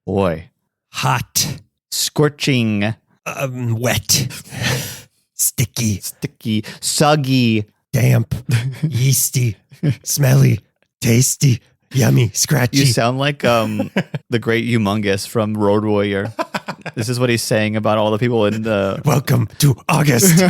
Boy. Hot. Scorching. Wet. Sticky. Soggy. Damp. Yeasty. Smelly. Tasty. Yummy. Scratchy. You sound like the great Humongous from Road Warrior. This is what he's saying about all the people in the... Welcome to August.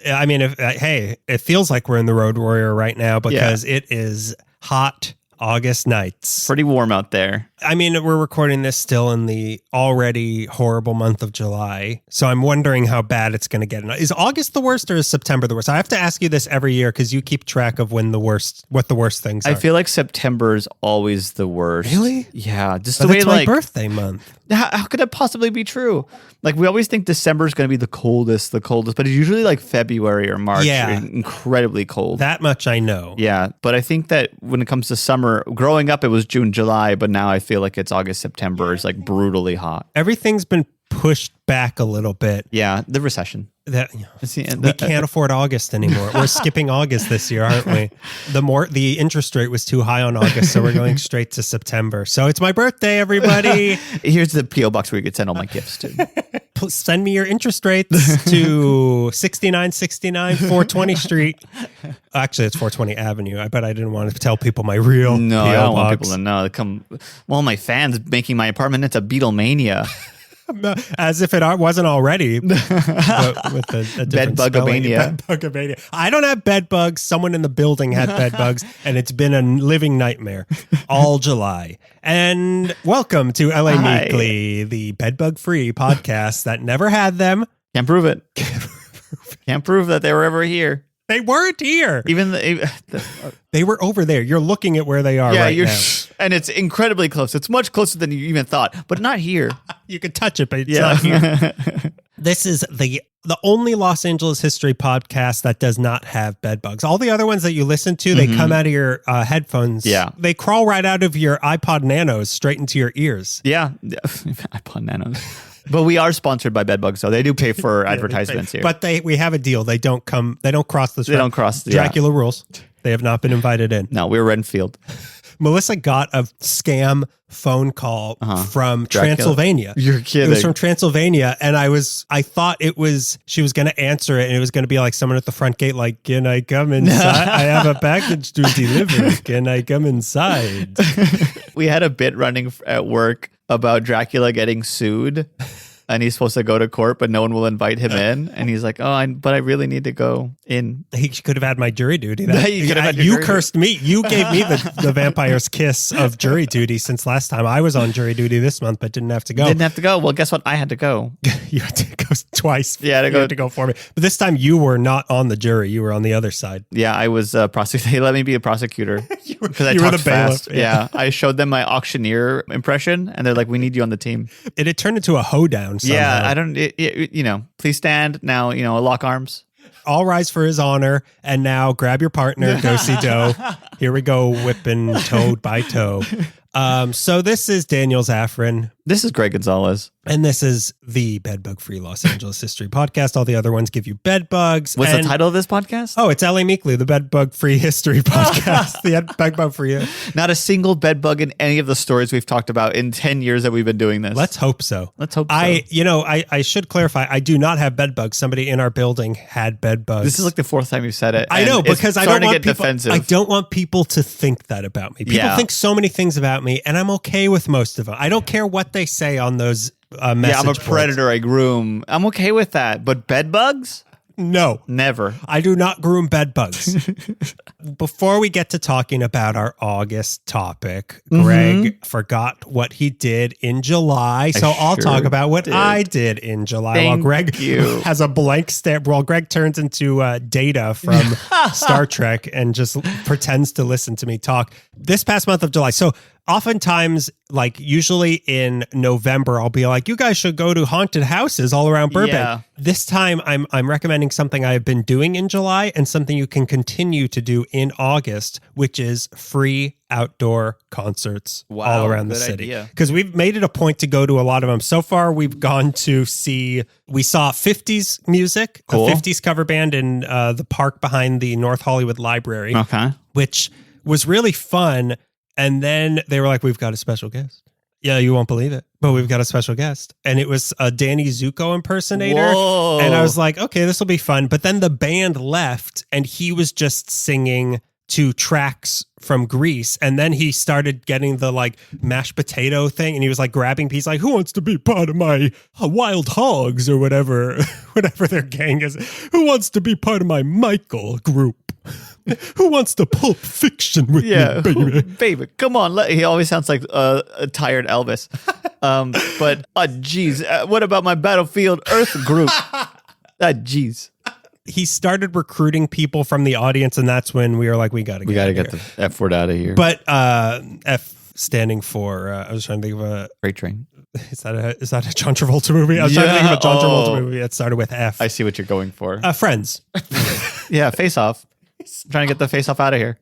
I mean, it feels like we're in the Road Warrior right now because it is hot August nights. Pretty warm out there. I mean, we're recording this still in the already horrible month of July. So I'm wondering how bad it's going to get. Is August the worst or is September the worst? I have to ask you this every year because you keep track of what the worst things are. I feel like September is always the worst. Really? Yeah. Just but the way it's my birthday month. How could it possibly be true? Like, we always think December is going to be the coldest, but it's usually like February or March. Yeah. Incredibly cold. That much I know. Yeah. But I think that when it comes to summer, growing up, it was June, July, but now I feel like it's August, September. It's like brutally hot. Everything's been pushed back a little bit. Yeah. The recession. We can't afford August anymore. We're skipping August this year, aren't we? The interest rate was too high on August, so we're going straight to September. So it's my birthday, everybody. Here's the P.O. box where you could send all my gifts to. Send me your interest rates to 6969 420 Street. Actually, it's 420 Avenue. I bet I didn't want to tell people my real No, P.O. I don't box. want people to know. All my fans making my apartment into Beatlemania. As if it wasn't already, but with a different Bedbugomania. Bedbugomania. I don't have bed bugs. Someone in the building had bed bugs, and it's been a living nightmare all July. And welcome to LA Meekly, the bedbug-free podcast that never had them. Can't prove it. Can't prove that they were ever here. They weren't here. They were over there. You're looking at where they are right now. And it's incredibly close. It's much closer than you even thought, but not here. You can touch it, but it's not here. This is the only Los Angeles history podcast that does not have bed bugs. All the other ones that you listen to, they come out of your headphones. Yeah. They crawl right out of your iPod Nanos straight into your ears. Yeah. iPod Nanos. But we are sponsored by Bedbugs, so they do pay for advertisements here. But we have a deal. They don't cross the Dracula rules. They have not been invited in. No, we're Renfield. Melissa got a scam phone call from Dracula. Transylvania. You're kidding. It was from Transylvania, and I thought she was going to answer it, and it was going to be like someone at the front gate, like, "Can I come inside? I have a package to deliver. Can I come inside?" We had a bit running at work about Dracula getting sued. And he's supposed to go to court, but no one will invite him in. And he's like, but I really need to go in. He could have had my jury duty. You cursed me. You gave me the vampire's kiss of jury duty since last time. I was on jury duty this month, but didn't have to go. Well, guess what? I had to go. You had to go twice. Yeah, you had to go for me. But this time you were not on the jury. You were on the other side. Yeah, I was a prosecutor. They let me be a prosecutor. Because I were talked the bailiff. fast. Yeah. I showed them my auctioneer impression, and they're like, "We need you on the team." It had turned into a hoedown somehow. Yeah, I don't... please stand now, lock arms. All rise for his honor. And now grab your partner, do-si-do. Here we go, whipping toe by toe. So this is Daniel Zaffron. This is Greg Gonzalez. And this is the Bedbug Free Los Angeles History Podcast. All the other ones give you bed bugs. What's the title of this podcast? Oh, it's LA Meekly, the Bedbug Free History Podcast. The Bedbug Free. Not a single bed bug in any of the stories we've talked about in 10 years that we've been doing this. Let's hope so. I should clarify, I do not have bed bugs. Somebody in our building had bed bugs. This is like the fourth time you've said it. I know, because I don't want people to think that about me. People think so many things about me, and I'm okay with most of them. I don't care what they say on those message I'm a predator. I groom. I'm okay with that. But bed bugs? No. Never. I do not groom bed bugs. Before we get to talking about our August topic, Greg forgot what he did in July. So I'll talk about what I did in July while Greg has a blank stare. While Greg turns into Data from Star Trek and just pretends to listen to me talk. This past month of July. So oftentimes, like usually in November, I'll be like, you guys should go to haunted houses all around Burbank. Yeah. This time I'm recommending something I've been doing in July and something you can continue to do in August, which is free outdoor concerts all around the city. Because we've made it a point to go to a lot of them. So far, we've gone to we saw 50s music, a 50s cover band in the park behind the North Hollywood Library, which was really fun. And then they were like, we've got a special guest. Yeah, you won't believe it. But we've got a special guest. And it was a Danny Zuko impersonator. Whoa. And I was like, okay, this will be fun. But then the band left and he was just singing to tracks from Grease. And then he started getting the like mashed potato thing. And he was like grabbing pieces like, who wants to be part of my Wild Hogs or whatever, whatever their gang is? Who wants to be part of my Michael group? Who wants to Pulp Fiction with me, baby? Baby, come on. He always sounds like a tired Elvis. But, geez, what about my Battlefield Earth group? Geez. He started recruiting people from the audience, and that's when we were like, we got to get the F word out of here. But F standing for, I was trying to think of a... Freight Train. Is that a John Travolta movie? I was trying to think of a John Travolta movie that started with F. I see what you're going for. Friends. Yeah, Face Off. I'm trying to get the Face Off out of here.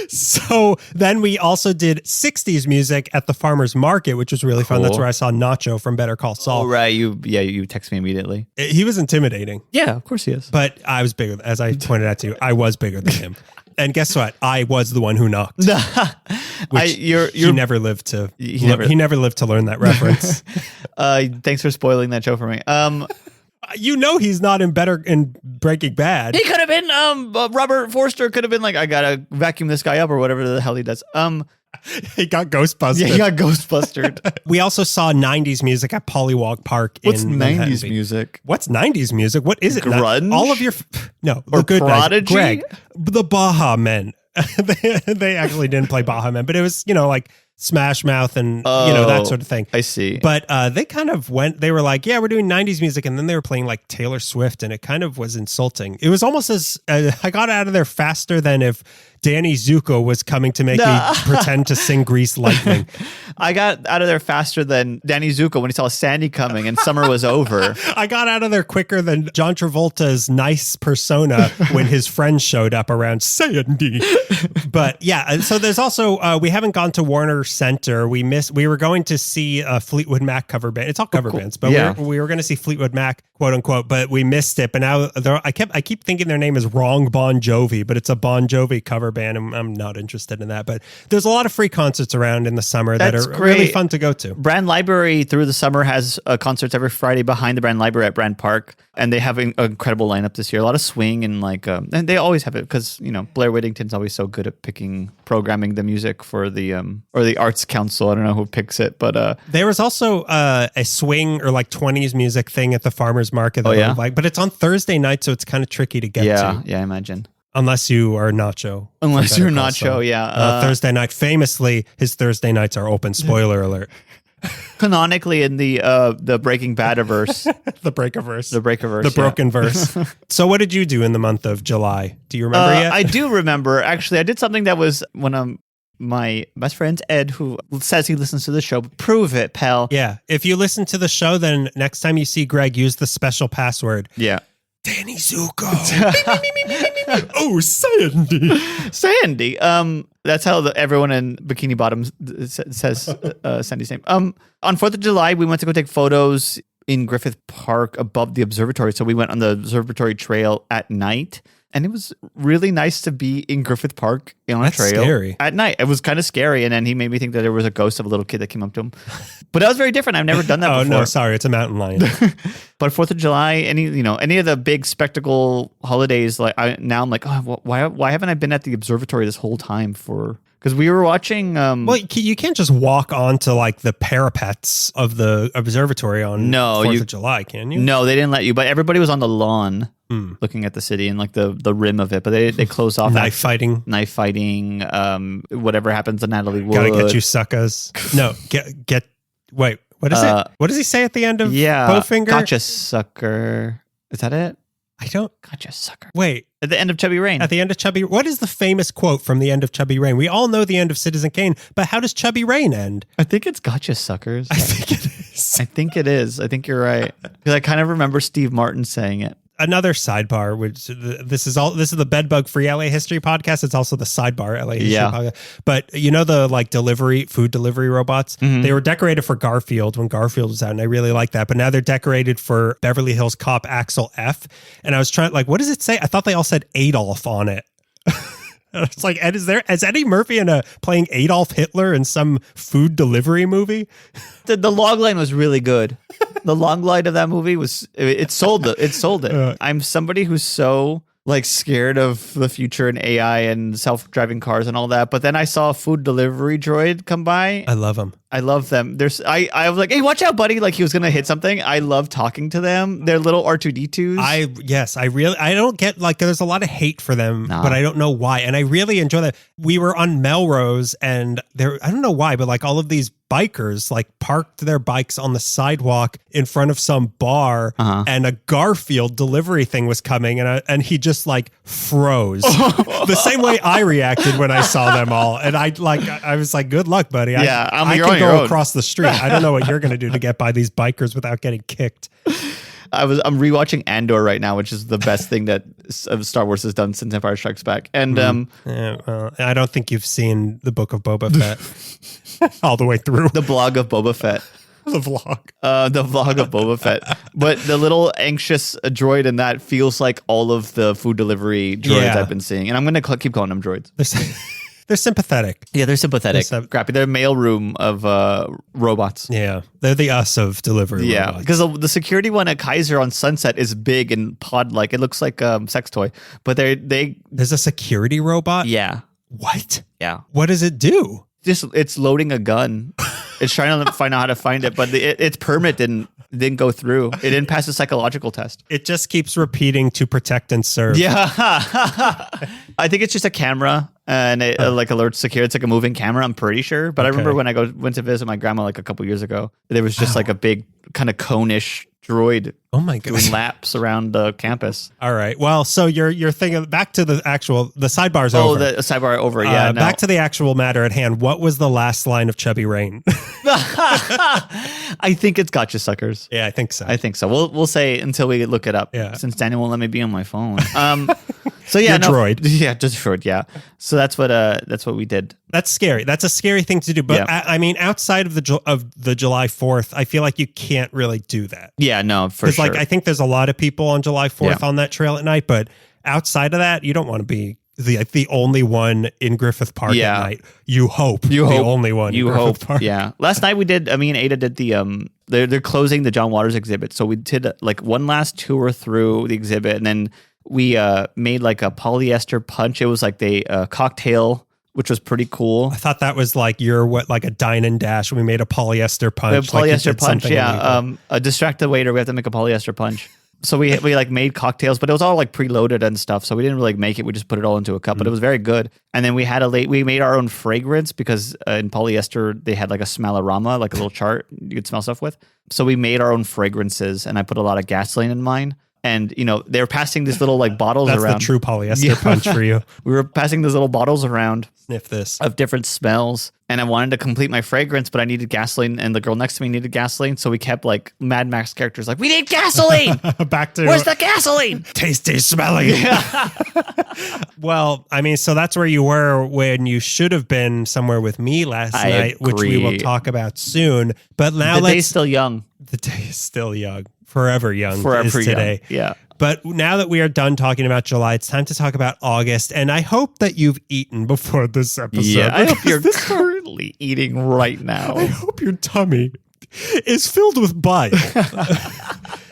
So then we also did 60s music at the farmer's market, which was really fun. That's where I saw Nacho from Better Call Saul. Oh, right. You text me immediately. He was intimidating. Yeah, of course he is. But I was bigger. As I pointed out to you, I was bigger than him. And guess what? I was the one who knocked. He never lived to learn that reference. Thanks for spoiling that show for me. You know he's not in Breaking Bad. He could have been Robert Forster could have been like, I gotta vacuum this guy up or whatever the hell he does. He got Ghostbusted. Yeah, he got Ghostbustered. We also saw 90s music at Pollywog Park. What's in 90s music? What's 90s music? What is it? Grunge? All of your no, or the good Prodigy? Guys. Greg, the Baha Men. they actually didn't play Baha Men, but it was like Smash Mouth and that sort of thing. I see. But they kind of they were like, yeah, we're doing 90s music. And then they were playing like Taylor Swift and it kind of was insulting. It was almost as I got out of there faster than if Danny Zuko was coming to make me pretend to sing Grease Lightning. I got out of there faster than Danny Zuko when he saw Sandy coming and summer was over. I got out of there quicker than John Travolta's nice persona when his friends showed up around Sandy. But yeah, so there's also, we haven't gone to Warner Center. We were going to see a Fleetwood Mac cover band. It's all cover bands, but we were going to see Fleetwood Mac, quote unquote, but we missed it. But now I keep thinking their name is Wrong Bon Jovi, but it's a Bon Jovi cover band. I'm not interested in that, but there's a lot of free concerts around in the summer that are really fun to go to. Brand Library through the summer has concerts every Friday behind the Brand Library at Brand Park, and they have an incredible lineup this year. A lot of swing and and they always have it because Blair Whittington's always so good at programming the music for the or the Arts Council. I don't know who picks it, but there was also a swing or 20s music thing at the farmers market that but it's on Thursday night, so it's kind of tricky to get to. Yeah, I imagine. Unless you are Nacho. Unless you're Nacho, yeah. Thursday night, famously, his Thursday nights are open. Spoiler alert. Canonically in the Breaking Bad-averse. The Break-averse. The Break-averse, The Broken Verse. So what did you do in the month of July? Do you remember yet? I do remember. Actually, I did something that was when my best friend, Ed, who says he listens to the show, prove it, pal. Yeah. If you listen to the show, then next time you see Greg, use the special password. Yeah. Danny Zuko. Oh, Sandy. Sandy. That's how everyone in Bikini Bottom says Sandy's name. On 4th of July, we went to go take photos in Griffith Park above the observatory. So we went on the observatory trail at night. And it was really nice to be in Griffith Park on a trail scary. At night. It was kind of scary. And then he made me think that there was a ghost of a little kid that came up to him. But that was very different. I've never done that before. Oh, no, sorry. It's a mountain lion. But 4th of July, any of the big spectacle holidays, I'm like, oh, why haven't I been at the observatory this whole time because we were watching... well, you can't just walk onto the parapets of the observatory on 4th of July, can you? No, they didn't let you. But everybody was on the lawn looking at the city and the rim of it. But they closed off. Knife fighting. Whatever happens to Natalie Wood. Gotta get you suckers. No, get... Wait, what is it? What does he say at the end of Bowfinger? Gotcha, sucker. Is that it? I don't... Gotcha, sucker. Wait. At the end of Chubby Rain. At the end of Chubby... What is the famous quote from the end of Chubby Rain? We all know the end of Citizen Kane, but how does Chubby Rain end? I think it's gotcha, suckers. I think it is. I think it is. I think you're right. Because I kind of remember Steve Martin saying it. Another sidebar, which this is the Bedbug Free LA History podcast. It's also the Sidebar LA History podcast. But the food delivery robots, they were decorated for Garfield when Garfield was out, and I really like that. But now they're decorated for Beverly Hills Cop Axel F. And I was trying, what does it say? I thought they all said Adolf on it. It's like, and is Eddie Murphy playing Adolf Hitler in some food delivery movie? The log line was really good. The log line of that movie it sold it. I'm somebody who's so like scared of the future and AI and self-driving cars and all that. But then I saw a food delivery droid come by. I love them. I love them. I was like, hey, watch out, buddy. Like he was going to hit something. I love talking to them. They're little R2-D2s. I don't get like, there's a lot of hate for them, but I don't know why. And I really enjoy that. We were on Melrose and I don't know why, but like all of these bikers like parked their bikes on the sidewalk in front of some bar and a Garfield delivery thing was coming and he just like froze the same way I reacted when I saw them all. And I was like, good luck, buddy. Yeah, I can go across the street. I don't know what you're going to do to get by these bikers without getting kicked. I'm rewatching Andor right now, which is the best thing that Star Wars has done since Empire Strikes Back. And I don't think you've seen the Book of Boba Fett all the way through. The blog of Boba Fett. The vlog. The vlog of Boba Fett. But the little anxious droid in that feels like all of the food delivery droids I've been seeing. And I'm going to keep calling them droids. They're sympathetic. Yeah, they're sympathetic. Crappy. They're mailroom of robots. Yeah, they're the us of delivery robots. Yeah, because the security one at Kaiser on Sunset is big and pod-like. It looks like a sex toy. But there's a security robot? Yeah. What? Yeah. What does it do? It's loading a gun. It's trying to find out how to find it, but its permit didn't go through. It didn't pass the psychological test. It just keeps repeating to protect and serve. Yeah. I think it's just a camera and it like alerts security. It's like a moving camera, I'm pretty sure. But I remember when I went to visit my grandma like a couple years ago, there was just like a big kind of cone-ish droid. Oh my god! Doing laps around the campus. All right. Well, so you're thinking back to the sidebar's over. Oh, the sidebar over. Yeah. Back to the actual matter at hand. What was the last line of Chubby Rain? I think it's Gotcha Suckers. Yeah, I think so. We'll say until we look it up. Yeah. Since Daniel won't let me be on my phone. So yeah, droid. Yeah, just droid. Yeah. So that's what we did. That's scary. That's a scary thing to do. But I mean, outside of the July 4th, I feel like you can't really do that. Yeah, no, for sure. Like I think there's a lot of people on July 4th on that trail at night, but outside of that, you don't want to be the only one in Griffith Park at night. You hope. The only one. You in hope. Griffith Park. Yeah. Last night we did. Me and Ada did the They're closing the John Waters exhibit, so we did like one last tour through the exhibit, and then we made like a polyester punch. It was like the cocktail, which was pretty cool. I thought that was like like a dine and dash. We made a polyester punch. A polyester punch, yeah. Distract the waiter. We have to make a polyester punch. So we like made cocktails, but it was all like preloaded and stuff. So we didn't really make it. We just put it all into a cup, but it was very good. And then we made our own fragrance because in polyester they had like a smellorama, like a little chart you could smell stuff with. So we made our own fragrances, and I put a lot of gasoline in mine. And, they were passing these little like bottles around. That's the true polyester punch for you. We were passing these little bottles around. Sniff this. Of different smells. And I wanted to complete my fragrance, but I needed gasoline. And the girl next to me needed gasoline. So we kept like Mad Max characters like, we need gasoline. Back to where's the gasoline? Tasty, smelly. Well, I mean, so that's where you were when you should have been somewhere with me last night, agree. Which we will talk about soon. But now the day's still young. The day is still young. Forever young Forever is today. Young. Yeah. But now that we are done talking about July, it's time to talk about August. And I hope that you've eaten before this episode. Yeah, I hope you're currently eating right now. I hope your tummy is filled with bile.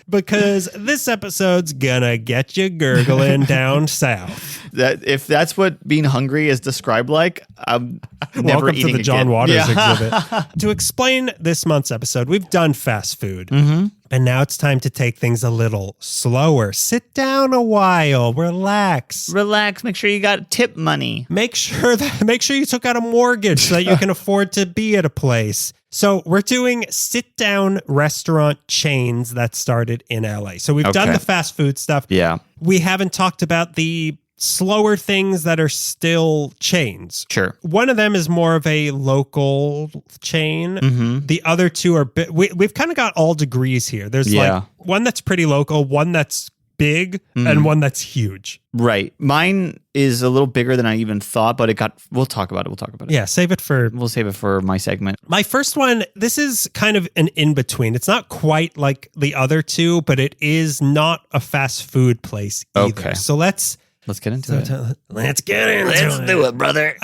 Because this episode's gonna get you gurgling down south. If that's what being hungry is described like, I'm never Welcome eating to the John again. Waters exhibit. To explain this month's episode, we've done fast food. Mm-hmm. And now it's time to take things a little slower. Sit down a while. Relax. Make sure you got tip money. Make sure you took out a mortgage so that you can afford to be at a place. So we're doing sit-down restaurant chains that started in LA. So we've done the fast food stuff. Yeah. We haven't talked about the slower things that are still chains. Sure. One of them is more of a local chain. Mm-hmm. The other two are we've kind of got all degrees here. There's like one that's pretty local, one that's big, and one that's huge. Right. Mine is a little bigger than I even thought, but we'll talk about it. Yeah, we'll save it for my segment. My first one, this is kind of an in-between. It's not quite like the other two, but it is not a fast food place either. Okay. So let's Let's get into it. Let's get into Let's do it, brother.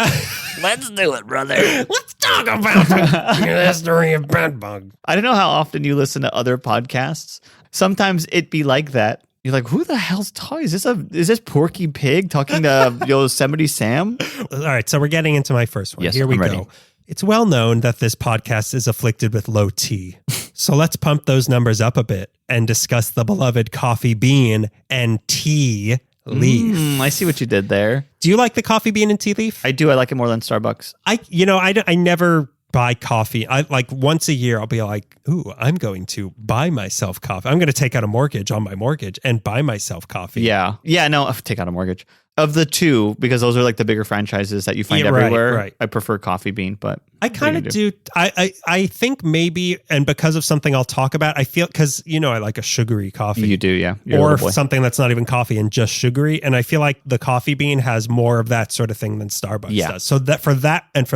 Let's do it, brother. Let's talk about the history of bed bugs. I don't know how often you listen to other podcasts. Sometimes it be like that. You're like, who the hell's talking? Is this Porky Pig talking to Yosemite Sam? All right, so we're getting into my first one. Yes, Here we I'm go. ready. It's well known that this podcast is afflicted with low T. So let's pump those numbers up a bit and discuss the beloved coffee bean and tea leaf. I see what you did there. Do you like the coffee bean and tea leaf? I do. I like it more than Starbucks. I never buy coffee. I like once a year I'll be like, ooh, I'm going to buy myself coffee. I'm going to take out a mortgage on my mortgage and buy myself coffee. Yeah. No, take out a mortgage. Of the two, because those are like the bigger franchises that you find everywhere. Right. I prefer coffee bean, but I kind of do. I think maybe, and because of something I'll talk about, I feel, because, I like a sugary coffee. You do, yeah. You're a Or little boy. something that's not even coffee and just sugary. And I feel like the coffee bean has more of that sort of thing than Starbucks does. So for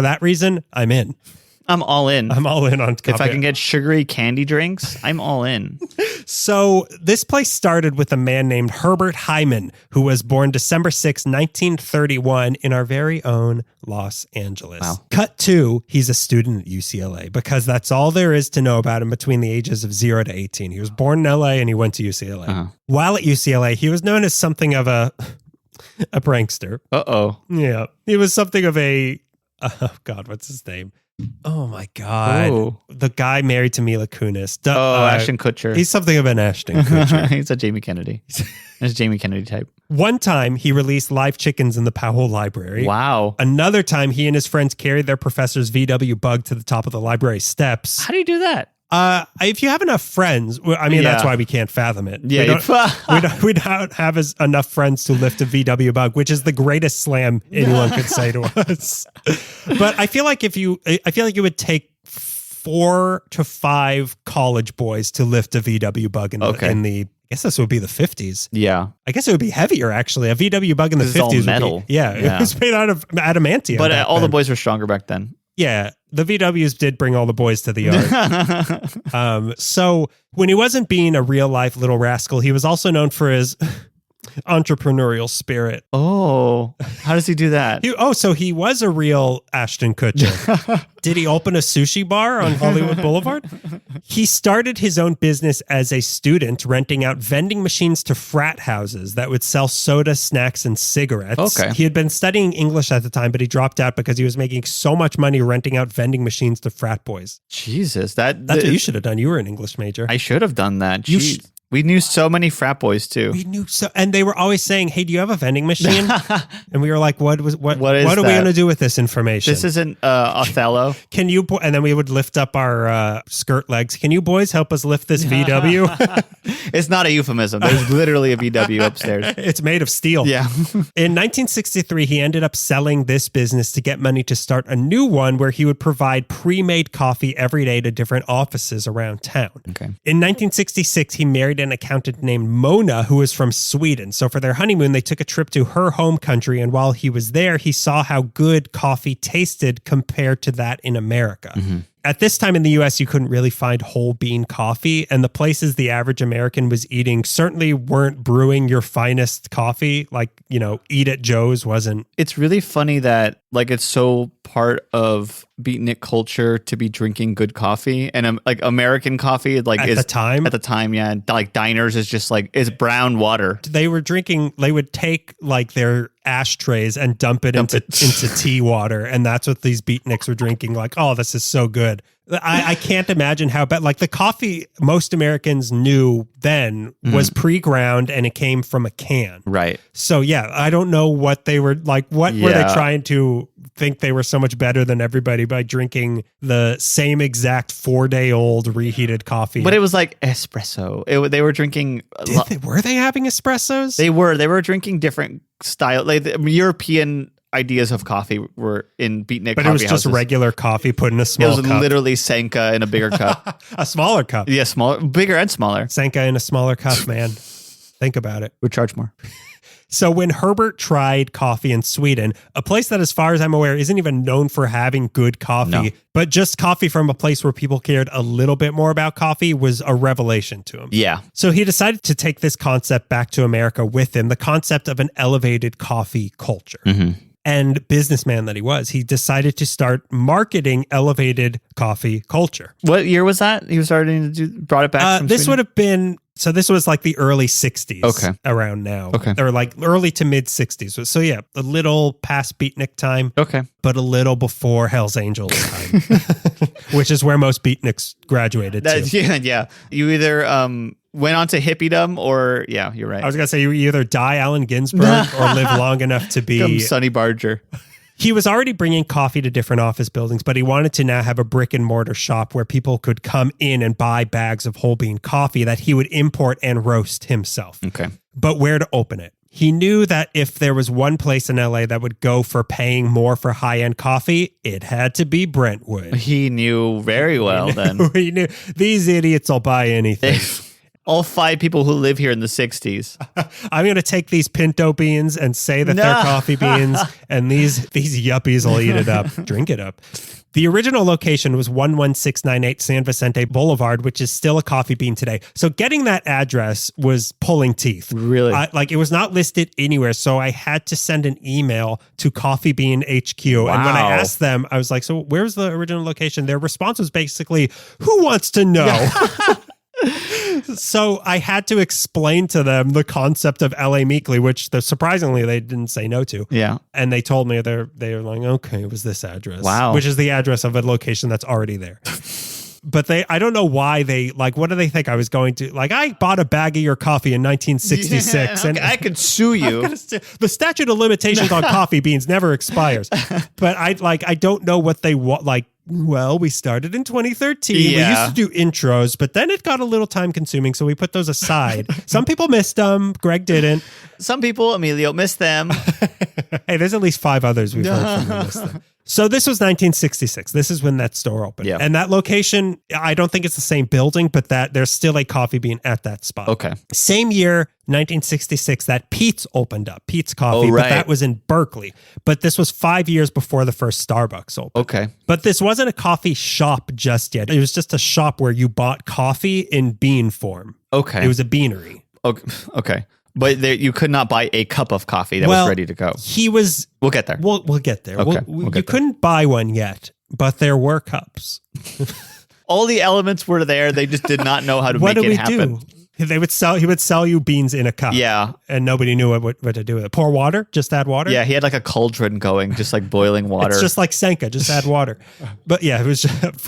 that reason, I'm in. I'm all in. I'm all in on coffee. If I can get sugary candy drinks, I'm all in. So this place started with a man named Herbert Hyman, who was born December 6, 1931 in our very own Los Angeles. Wow. Cut to, he's a student at UCLA because that's all there is to know about him between the ages of 0 to 18. He was born in LA and he went to UCLA. Uh-huh. While at UCLA, he was known as something of a prankster. Uh-oh. Yeah. He was something of a, oh God, what's his name? Oh my God. Ooh. The guy married to Mila Kunis. Ashton Kutcher. He's something of an Ashton Kutcher. He's a Jamie Kennedy. He's a Jamie Kennedy type. One time he released live chickens in the Powell Library. Wow. Another time he and his friends carried their professor's VW bug to the top of the library steps. How do you do that? If you have enough friends, that's why we can't fathom it. Yeah, we don't have enough friends to lift a VW bug, which is the greatest slam anyone could say to us. But I feel like it would take 4 to 5 college boys to lift a VW bug in the. I guess this would be the 50s. Yeah. I guess it would be heavier, actually. A VW bug in the 50s It's all metal. It was made out of adamantium. But all the boys were stronger back then. Yeah, the VWs did bring all the boys to the yard. So when he wasn't being a real life little rascal, he was also known for his entrepreneurial spirit. Oh, how does he do that? So he was a real Ashton Kutcher. Did he open a sushi bar on Hollywood Boulevard? He started his own business as a student, renting out vending machines to frat houses that would sell soda, snacks, and cigarettes. Okay. He had been studying English at the time, but he dropped out because he was making so much money renting out vending machines to frat boys. Jesus, That's what you should have done. You were an English major. I should have done that. We knew so many frat boys too. We knew so, and they were always saying, "Hey, do you have a vending machine?" And we were like, "What are we going to do with this information?" This isn't Othello. Can you? And then we would lift up our skirt legs. Can you boys help us lift this VW? It's not a euphemism. There's literally a VW upstairs. It's made of steel. Yeah. In 1963, he ended up selling this business to get money to start a new one where he would provide pre-made coffee every day to different offices around town. Okay. In 1966, he married an accountant named Mona, who was from Sweden. So for their honeymoon, they took a trip to her home country. And while he was there, he saw how good coffee tasted compared to that in America. Mm-hmm. At this time in the US, you couldn't really find whole bean coffee, and the places the average American was eating certainly weren't brewing your finest coffee. Like, Eat at Joe's wasn't. It's really funny that it's so part of beatnik culture to be drinking good coffee, and American coffee at the time, yeah, like diners is just it's brown water. They would take their ashtrays and dump it into tea water, and that's what these beatniks were drinking. Oh, this is so good. I can't imagine how bad. The coffee most Americans knew then was pre-ground and it came from a can. Right. So yeah, I don't know what they were like. What were they trying to think they were so much better than everybody by drinking the same exact 4-day-old reheated coffee? But it was like espresso. They were drinking. Were they having espressos? They were drinking different style. The European ideas of coffee were in beatnik, but it was just regular coffee put in a small cup. It was literally Sanka in a bigger cup. A smaller cup. Yeah, smaller, bigger and smaller. Sanka in a smaller cup, man. Think about it. Would charge more. So when Herbert tried coffee in Sweden, a place that, as far as I'm aware, isn't even known for having good coffee, but just coffee from a place where people cared a little bit more about coffee was a revelation to him. Yeah. So he decided to take this concept back to America with him, the concept of an elevated coffee culture. And businessman that he was, he decided to start marketing elevated coffee culture. What year was that? He was starting to brought it back from This Sweden? would have been, so this was like the early 60s. Okay. Around now. Okay. Or like early to mid 60s. So yeah, a little past beatnik time. Okay. But a little before Hell's Angels time. Which is where most beatniks graduated to. Yeah. You either went on to hippiedom or, yeah, you're right. I was going to say, you either die Allen Ginsberg or live long enough to be... Become Sonny Barger. He was already bringing coffee to different office buildings, but he wanted to now have a brick and mortar shop where people could come in and buy bags of whole bean coffee that he would import and roast himself. Okay. But where to open it? He knew that if there was one place in LA that would go for paying more for high-end coffee, it had to be Brentwood. He knew very well then. He knew these idiots will buy anything. All 5 people who live here in the 60s. I'm going to take these pinto beans and say that they're coffee beans, and these yuppies will eat it up, drink it up. The original location was 11698 San Vicente Boulevard, which is still a Coffee Bean today. So getting that address was pulling teeth. Really? Like it was not listed anywhere. So I had to send an email to Coffee Bean HQ. Wow. And when I asked them, I was like, so where's the original location? Their response was basically, who wants to know? So I had to explain to them the concept of LA Meekly, which surprisingly they didn't say no to. Yeah. And they told me they were like, okay, it was this address. Wow. Which is the address of a location that's already there. But I don't know why what do they think I was going to, I bought a bag of your coffee in 1966. Yeah, and I could sue you. The statute of limitations on coffee beans never expires. But I don't know what they want. Well, we started in 2013. Yeah. We used to do intros, but then it got a little time consuming, so we put those aside. Some people missed them. Greg didn't. Some people, Emilio, missed them. Hey, there's at least 5 others we've heard from who missed them. So this was 1966. This is when that store opened. Yeah. And that location, I don't think it's the same building, but that there's still a Coffee Bean at that spot. Okay. Same year, 1966, that Pete's opened up. Pete's Coffee, right. but that was in Berkeley. But this was 5 years before the first Starbucks opened. Okay. But this wasn't a coffee shop just yet. It was just a shop where you bought coffee in bean form. Okay. It was a beanery. Okay. But you could not buy a cup of coffee that was ready to go. We'll get there. We'll get there. Okay, You couldn't buy one yet, but there were cups. All the elements were there. They just did not know how to make it happen. Do? He would sell you beans in a cup. Yeah. And nobody knew what to do with it. Pour water? Just add water? Yeah, he had a cauldron going, just boiling water. It's just like Senka, just add water. But yeah, it was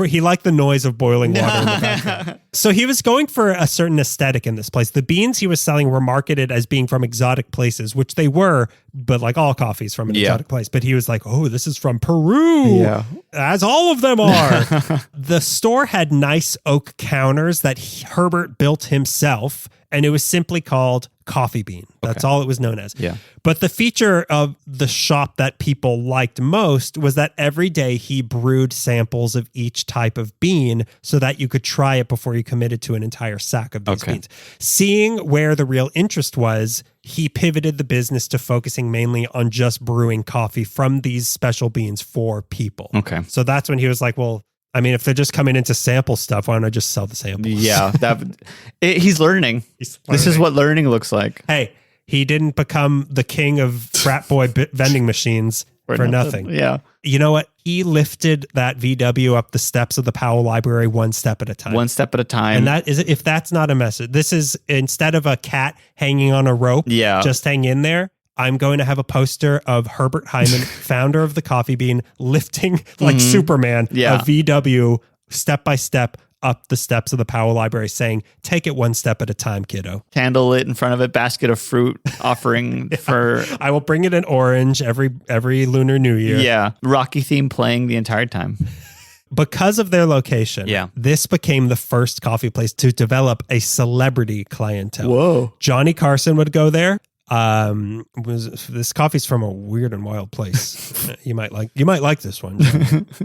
he liked the noise of boiling water in the background. So he was going for a certain aesthetic in this place. The beans he was selling were marketed as being from exotic places, which they were, but like all coffee's from an exotic place. But he was like, oh, this is from Peru. Yeah. As all of them are. The store had nice oak counters that Herbert built himself, and it was simply called Coffee Bean. That's all it was known as. Yeah. But the feature of the shop that people liked most was that every day he brewed samples of each type of bean so that you could try it before you committed to an entire sack of these beans. Seeing where the real interest was, he pivoted the business to focusing mainly on just brewing coffee from these special beans for people. Okay. So that's when he was like, well, I mean, if they're just coming in to sample stuff, why don't I just sell the samples? Yeah. He's learning. This is what learning looks like. Hey, he didn't become the king of frat boy vending machines for nothing. Yeah. You know what? He lifted that VW up the steps of the Powell Library one step at a time. One step at a time. And that is, if that's not a message, this is instead of a cat hanging on a rope, just hang in there. I'm going to have a poster of Herbert Hyman, founder of the Coffee Bean, lifting like Superman a VW step by step up the steps of the Powell Library, saying, take it one step at a time, kiddo. Candle lit in front of it, basket of fruit offering for... I will bring it in orange every Lunar New Year. Yeah. Rocky theme playing the entire time. Because of their location, Yeah. this became the first coffee place to develop a celebrity clientele. Whoa. Johnny Carson would go there. This coffee's from a weird and wild place. You might like this one.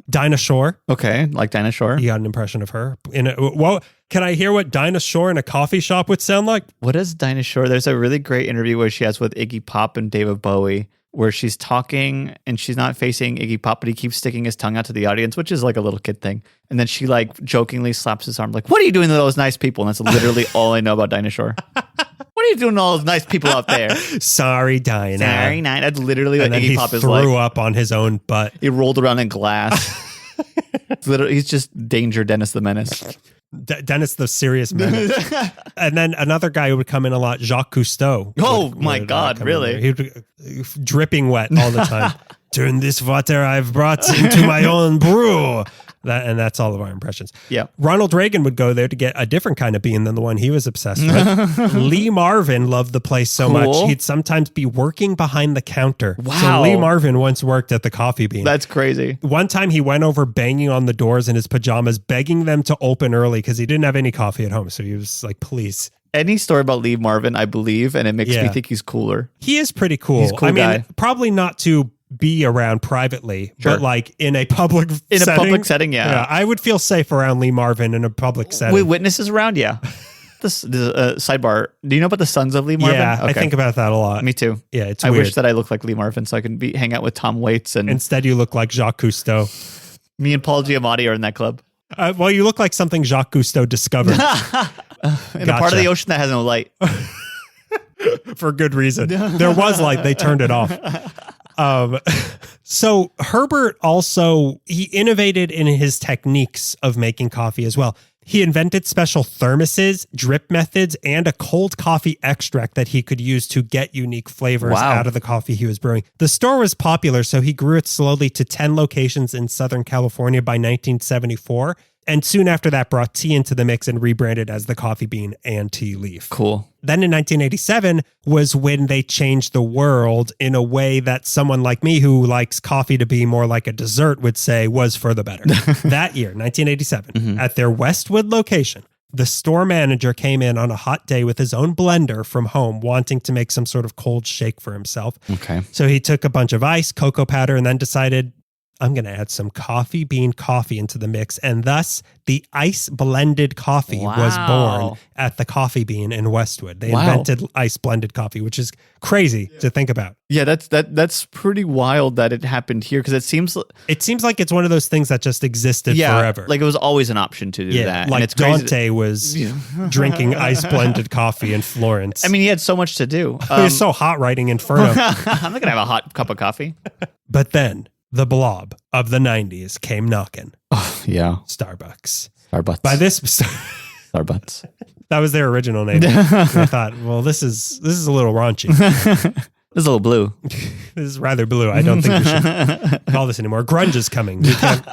Dinah Shore. Okay, like Dinah Shore. You got an impression of her. Can I hear what Dinah Shore in a coffee shop would sound like? What is Dinah Shore? There's a really great interview where she has with Iggy Pop and David Bowie, where she's talking and she's not facing Iggy Pop, but he keeps sticking his tongue out to the audience, which is like a little kid thing. And then she like jokingly slaps his arm, like, "What are you doing to those nice people?" And that's literally all I know about Dinah Shore. What are you doing to all those nice people out there? Sorry, Dinah. Sorry, Dinah. That's literally what Iggy Pop is like. He threw up on his own butt. He rolled around in glass. He's just Danger Dennis the Menace. Dennis the Serious Menace. And then another guy who would come in a lot, Jacques Cousteau. Oh my God, really? He'd be dripping wet all the time. Turn this water I've brought into my own brew. And that's all of our impressions. Yeah. Ronald Reagan would go there to get a different kind of bean than the one he was obsessed with. Lee Marvin loved the place so much, he'd sometimes be working behind the counter. Wow. So Lee Marvin once worked at the Coffee Bean. That's crazy. One time he went over banging on the doors in his pajamas, begging them to open early because he didn't have any coffee at home. So he was like, please. Any story about Lee Marvin, I believe, and it makes me think he's cooler. He is pretty cool. He's a cool guy. Probably not to be around privately, Sure. but like in a public In setting. a public setting, yeah. I would feel safe around Lee Marvin in a public setting. With witnesses around, yeah. This sidebar. Do you know about the Sons of Lee Marvin? Yeah, Okay. I think about that a lot. Me too. Yeah, it's I weird. wish that I looked like Lee Marvin so I can hang out with Tom Waits and Instead, you look like Jacques Cousteau. me and Paul Giamatti are in that club. Well, you look like something Jacques Cousteau discovered In a part of the ocean that has no light. for good reason. There was light; they turned it off. So Herbert also, he innovated in his techniques of making coffee as well. He invented special thermoses, drip methods, and a cold coffee extract that he could use to get unique flavors out of the coffee he was brewing. The store was popular, so he grew it slowly to 10 locations in Southern California by 1974. And soon after that brought tea into the mix and rebranded as the Coffee Bean and Tea Leaf. Cool. Then in 1987 was when they changed the world in a way that someone like me who likes coffee to be more like a dessert would say was for the better. That year, 1987, at their Westwood location, the store manager came in on a hot day with his own blender from home, wanting to make some sort of cold shake for himself. Okay. So he took a bunch of ice, cocoa powder, and then decided, I'm going to add some coffee bean coffee into the mix. And thus, the ice blended coffee was born at the Coffee Bean in Westwood. They invented ice blended coffee, which is crazy to think about. Yeah, that's pretty wild that it happened here because it seems like it's one of those things that just existed forever. Like it was always an option to do that. Like and it's crazy Dante was drinking ice blended coffee in Florence. I mean, he had so much to do. He was so hot writing Inferno. I'm not going to have a hot cup of coffee. But then the blob of the 90s came knocking. Oh, yeah. Starbucks. Starbucks. Starbucks. That was their original name. I thought, well, this is a little raunchy. This is a little blue. This is rather blue. I don't think we should call this anymore. Grunge is coming.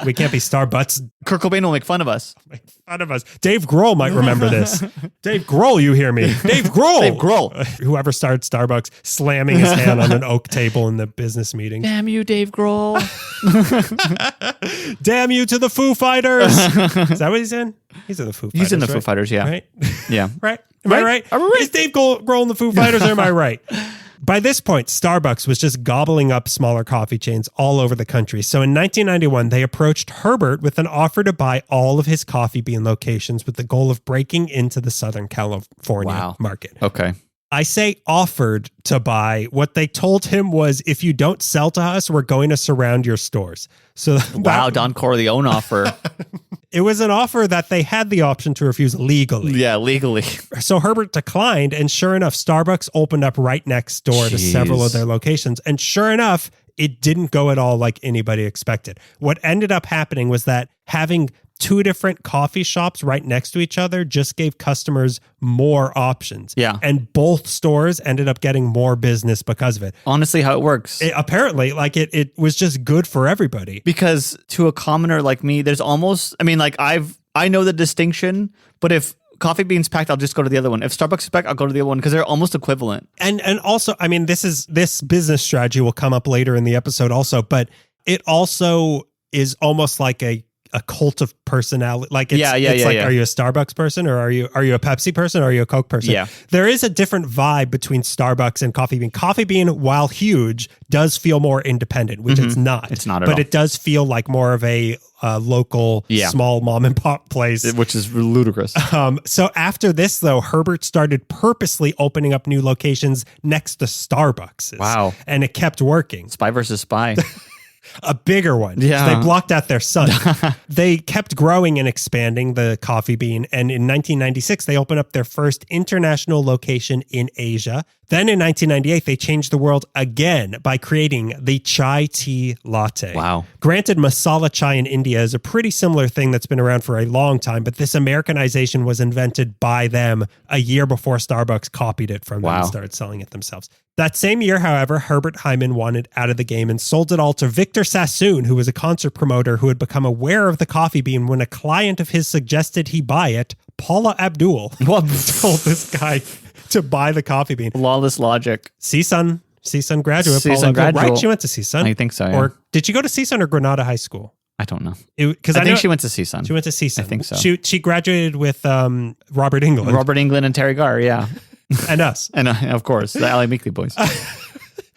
We can't be Starbucks. Kurt Cobain will make fun of us. Make fun of us. Dave Grohl might remember this. Dave Grohl, you hear me? Dave Grohl. Dave Grohl. Whoever started Starbucks slamming his hand on an oak table in the business meeting. Damn you, Dave Grohl. Damn you to the Foo Fighters. Is that what he's in? He's in the Foo Fighters. He's in the Foo Fighters, yeah. Right? Yeah. Right? Am I right? Are we right? Is Dave Grohl in the Foo Fighters or am I right? By this point, Starbucks was just gobbling up smaller coffee chains all over the country. So in 1991, they approached Herbert with an offer to buy all of his Coffee Bean locations with the goal of breaking into the Southern California market. Okay. I say offered to buy. What they told him was, if you don't sell to us, we're going to surround your stores. So wow, Don Corleone offer. It was an offer that they had the option to refuse legally. Yeah, legally. So Herbert declined, and sure enough, Starbucks opened up right next door to several of their locations. And sure enough, it didn't go at all like anybody expected. What ended up happening was that having two different coffee shops right next to each other just gave customers more options. Yeah. And both stores ended up getting more business because of it. Honestly, how it works. Apparently, like it was just good for everybody. Because to a commoner like me, there's almost, I mean, like I know the distinction, but if Coffee Bean's packed, I'll just go to the other one. If Starbucks is packed, I'll go to the other one because they're almost equivalent. And also, I mean, this business strategy will come up later in the episode also, but it also is almost like a a cult of personality. Like it's, Yeah, it's like, yeah. are you a Starbucks person or are you a Pepsi person or are you a Coke person? Yeah. There is a different vibe between Starbucks and Coffee Bean. Coffee Bean, while huge, does feel more independent, which it's not. It's not at but all. it does feel like more of a local, small mom and pop place. Which is ludicrous. So after this, though, Herbert started purposely opening up new locations next to Starbucks. Wow. And it kept working. Spy versus spy. A bigger one. Yeah. They blocked out their son. They kept growing and expanding the Coffee Bean. And in 1996, they opened up their first international location in Asia. Then in 1998, they changed the world again by creating the chai tea latte. Wow. Granted, masala chai in India is a pretty similar thing that's been around for a long time, but this Americanization was invented by them a year before Starbucks copied it from them and started selling it themselves. That same year, however, Herbert Hyman wanted out of the game and sold it all to Victor Sassoon, who was a concert promoter who had become aware of the Coffee Bean when a client of his suggested he buy it. Paula Abdul told this guy to buy the Coffee Bean. Lawless logic. CSUN graduate. CSUN Paula Abdul, graduate. right? She went to CSUN. I think so, yeah. Or did you go to CSUN or Granada High School? I don't know. Because I think she went to CSUN. She went to CSUN. I think so. She graduated with Robert Englund. Robert Englund and Terry Garr, yeah. And us. And of course, the Ally Meekley boys.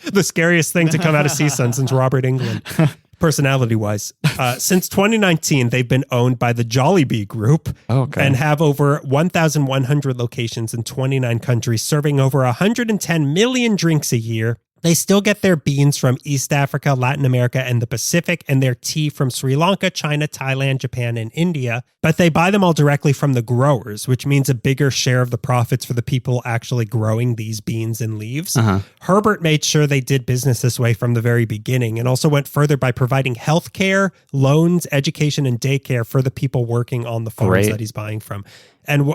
The scariest thing to come out of CSUN since Robert Englund, personality-wise. Since 2019, they've been owned by the Jollibee Group and have over 1,100 locations in 29 countries, serving over 110 million drinks a year. They still get their beans from East Africa, Latin America, and the Pacific, and their tea from Sri Lanka, China, Thailand, Japan, and India. But they buy them all directly from the growers, which means a bigger share of the profits for the people actually growing these beans and leaves. Herbert made sure they did business this way from the very beginning and also went further by providing healthcare, loans, education, and daycare for the people working on the farms that he's buying from. And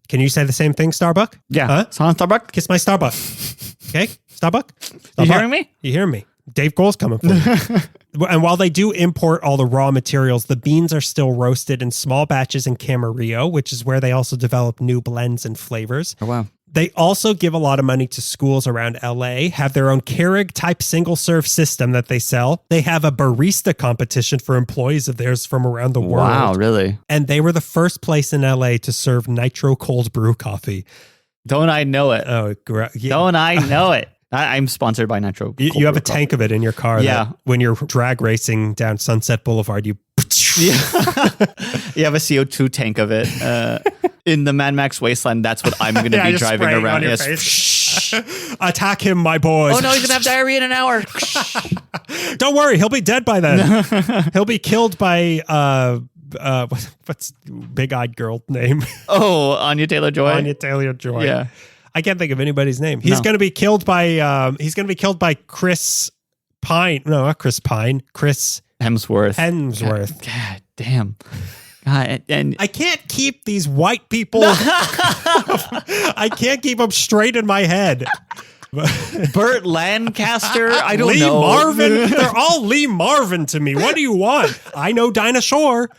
can you say the same thing, Starbuck? Yeah. Huh? Silent Starbuck? Kiss my Starbuck. Okay? Starbuck? You hearing me? You hear me? Dave Grohl's coming for you. And while they do import all the raw materials, the beans are still roasted in small batches in Camarillo, which is where they also develop new blends and flavors. Oh, wow. They also give a lot of money to schools around LA, have their own Keurig type single serve system that they sell. They have a barista competition for employees of theirs from around the world. Wow, really? And they were the first place in LA to serve nitro cold brew coffee. Don't I know it? Oh, yeah. Don't I know it? I'm sponsored by Nitro. You have a tank of it in your car. Yeah. That when you're drag racing down Sunset Boulevard, you You have a CO2 tank of it. In the Mad Max Wasteland, that's what I'm going to be driving around. Yes. Attack him, my boys. Oh no, he's gonna have diarrhea in an hour. Don't worry, he'll be dead by then. He'll be killed by what's big-eyed girl name? Oh, Anya Taylor-Joy. Anya Taylor-Joy. Yeah. I can't think of anybody's name. He's going to be killed by Chris Pine. No, not Chris Pine. Chris Hemsworth. God damn. God, and I can't keep these white people. I can't keep them straight in my head. Burt Lancaster. I don't Lee know. Marvin. They're all Lee Marvin to me. What do you want? I know Dinah Shore.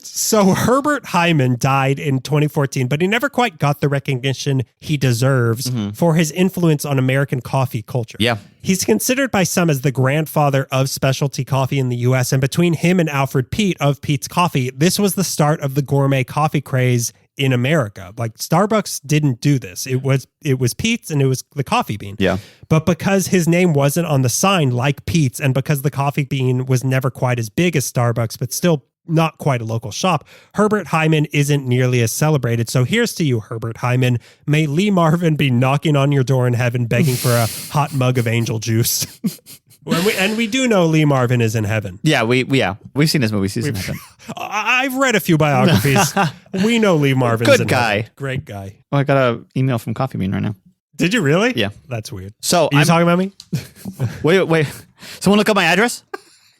So Herbert Hyman died in 2014, but he never quite got the recognition he deserves for his influence on American coffee culture. Yeah. He's considered by some as the grandfather of specialty coffee in the U.S., and between him and Alfred Peet of Peet's Coffee, this was the start of the gourmet coffee craze in America. Like Starbucks didn't do this. It was Peet's and it was the Coffee Bean. Yeah. But because his name wasn't on the sign like Peet's, and because the Coffee Bean was never quite as big as Starbucks, but still not quite a local shop, Herbert Hyman isn't nearly as celebrated. So here's to you, Herbert Hyman. May Lee Marvin be knocking on your door in heaven begging for a hot mug of angel juice. And we do know Lee Marvin is in heaven. Yeah, we've seen his movie Season Heaven. I've read a few biographies. We know Lee Marvin's Good in guy. heaven. Great guy. Oh, I got an email from Coffee Bean right now. Did you really? Yeah. That's weird. So Are you talking about me? Wait. Someone look up my address?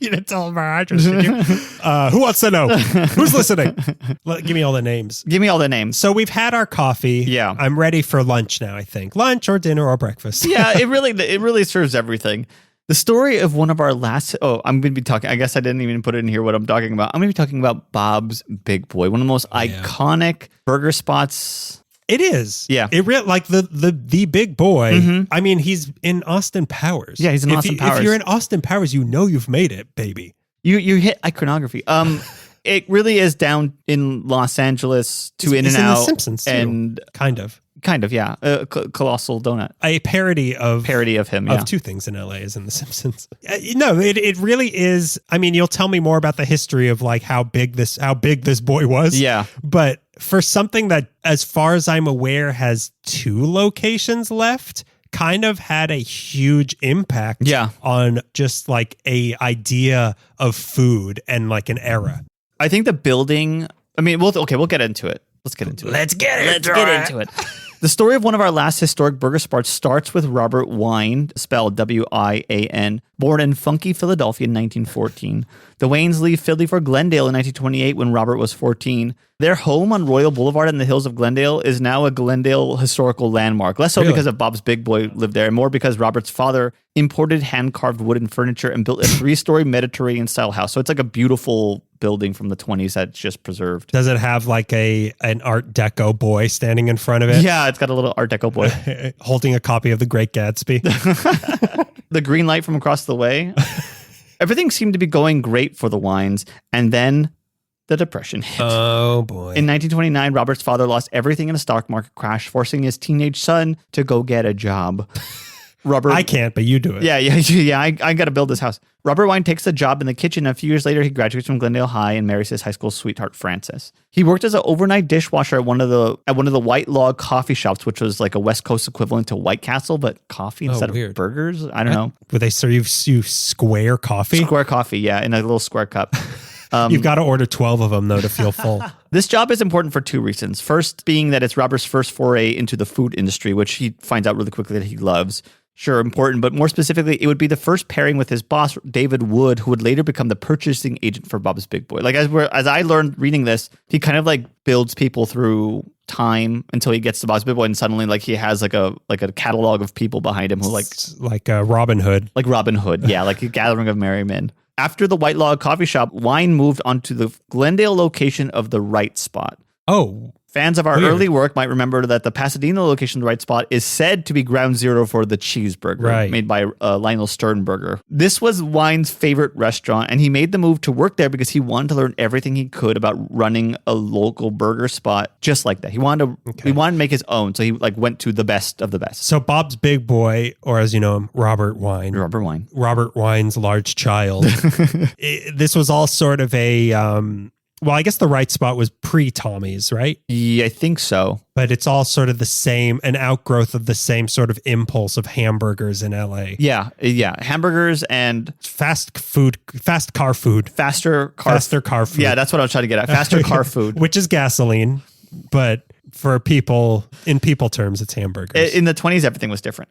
You didn't tell him our address, did you? Who wants to know? Who's listening? Give me all the names. Give me all the names. So we've had our coffee. Yeah. I'm ready for lunch now, I think. Lunch or dinner or breakfast. Yeah, it really serves everything. The story of one of our last... Oh, I'm going to be talking... I guess I didn't even put it in here what I'm talking about. I'm going to be talking about Bob's Big Boy, one of the most iconic burger spots... It is. Yeah. It like the big boy. I mean, he's in Austin Powers. Yeah, he's in Austin Powers. If you're in Austin Powers, you know you've made it, baby. You hit iconography. It really is down in Los Angeles to In-N-Out. It's in The Simpsons, too. And Kind of. Yeah. Colossal Donut. A parody of him, yeah. Of two things in LA is in The Simpsons. No, it really is. I mean, you'll tell me more about the history of like how big this boy was. Yeah. But for something that, as far as I'm aware, has 2 locations left, kind of had a huge impact on just like a idea of food and like an era. I think the building, I mean, we'll get into it. Let's get into it. The story of one of our last historic burger spots starts with Robert Wine, spelled W-I-A-N, born in funky Philadelphia in 1914. The Waynes leave Philly for Glendale in 1928 when Robert was 14. Their home on Royal Boulevard in the hills of Glendale is now a Glendale historical landmark. Less so because of Bob's Big Boy lived there, and more because Robert's father imported hand-carved wooden furniture and built a 3-story Mediterranean-style house. So it's like a beautiful building from the 20s that's just preserved. Does it have like an Art Deco boy standing in front of it? Yeah, it's got a little Art Deco boy. Holding a copy of The Great Gatsby. The green light from across the way. Everything seemed to be going great for the Wines, and then the Depression hit. Oh, boy. In 1929, Robert's father lost everything in a stock market crash, forcing his teenage son to go get a job. Robert, I can't, but you do it. Yeah. I got to build this house. Robert Wine takes a job in the kitchen. A few years later, he graduates from Glendale High and marries his high school sweetheart, Frances. He worked as an overnight dishwasher at one of the White Log coffee shops, which was like a West Coast equivalent to White Castle, but coffee instead of burgers. I don't know. Would they serve you square coffee? Square coffee, yeah, in a little square cup. You've got to order 12 of them, though, to feel full. This job is important for 2 reasons. First, being that it's Robert's first foray into the food industry, which he finds out really quickly that he loves. Sure, important, but more specifically, it would be the first pairing with his boss, David Wood, who would later become the purchasing agent for Bob's Big Boy. Like as I learned reading this, he kind of like builds people through time until he gets to Bob's Big Boy, and suddenly like he has like a catalog of people behind him who like Robin Hood, yeah, like a gathering of merry men. After the White Log coffee shop, Wine moved onto the Glendale location of the Right Spot. Oh. Fans of our early work might remember that the Pasadena location of the Right Spot is said to be ground zero for the cheeseburger made by Lionel Sternberger. This was Wine's favorite restaurant, and he made the move to work there because he wanted to learn everything he could about running a local burger spot just like that. He wanted to make his own, so he like went to the best of the best. So Bob's Big Boy, or as you know him, Robert Wine's large child. This was all sort of a... well, I guess the Right Spot was pre-Tommy's, right? Yeah, I think so. But it's all sort of the same, an outgrowth of the same sort of impulse of hamburgers in LA. Yeah. Hamburgers and... Faster car food. Yeah, that's what I was trying to get at. Faster car food. Which is gasoline, but in people terms, it's hamburgers. In the 20s, everything was different.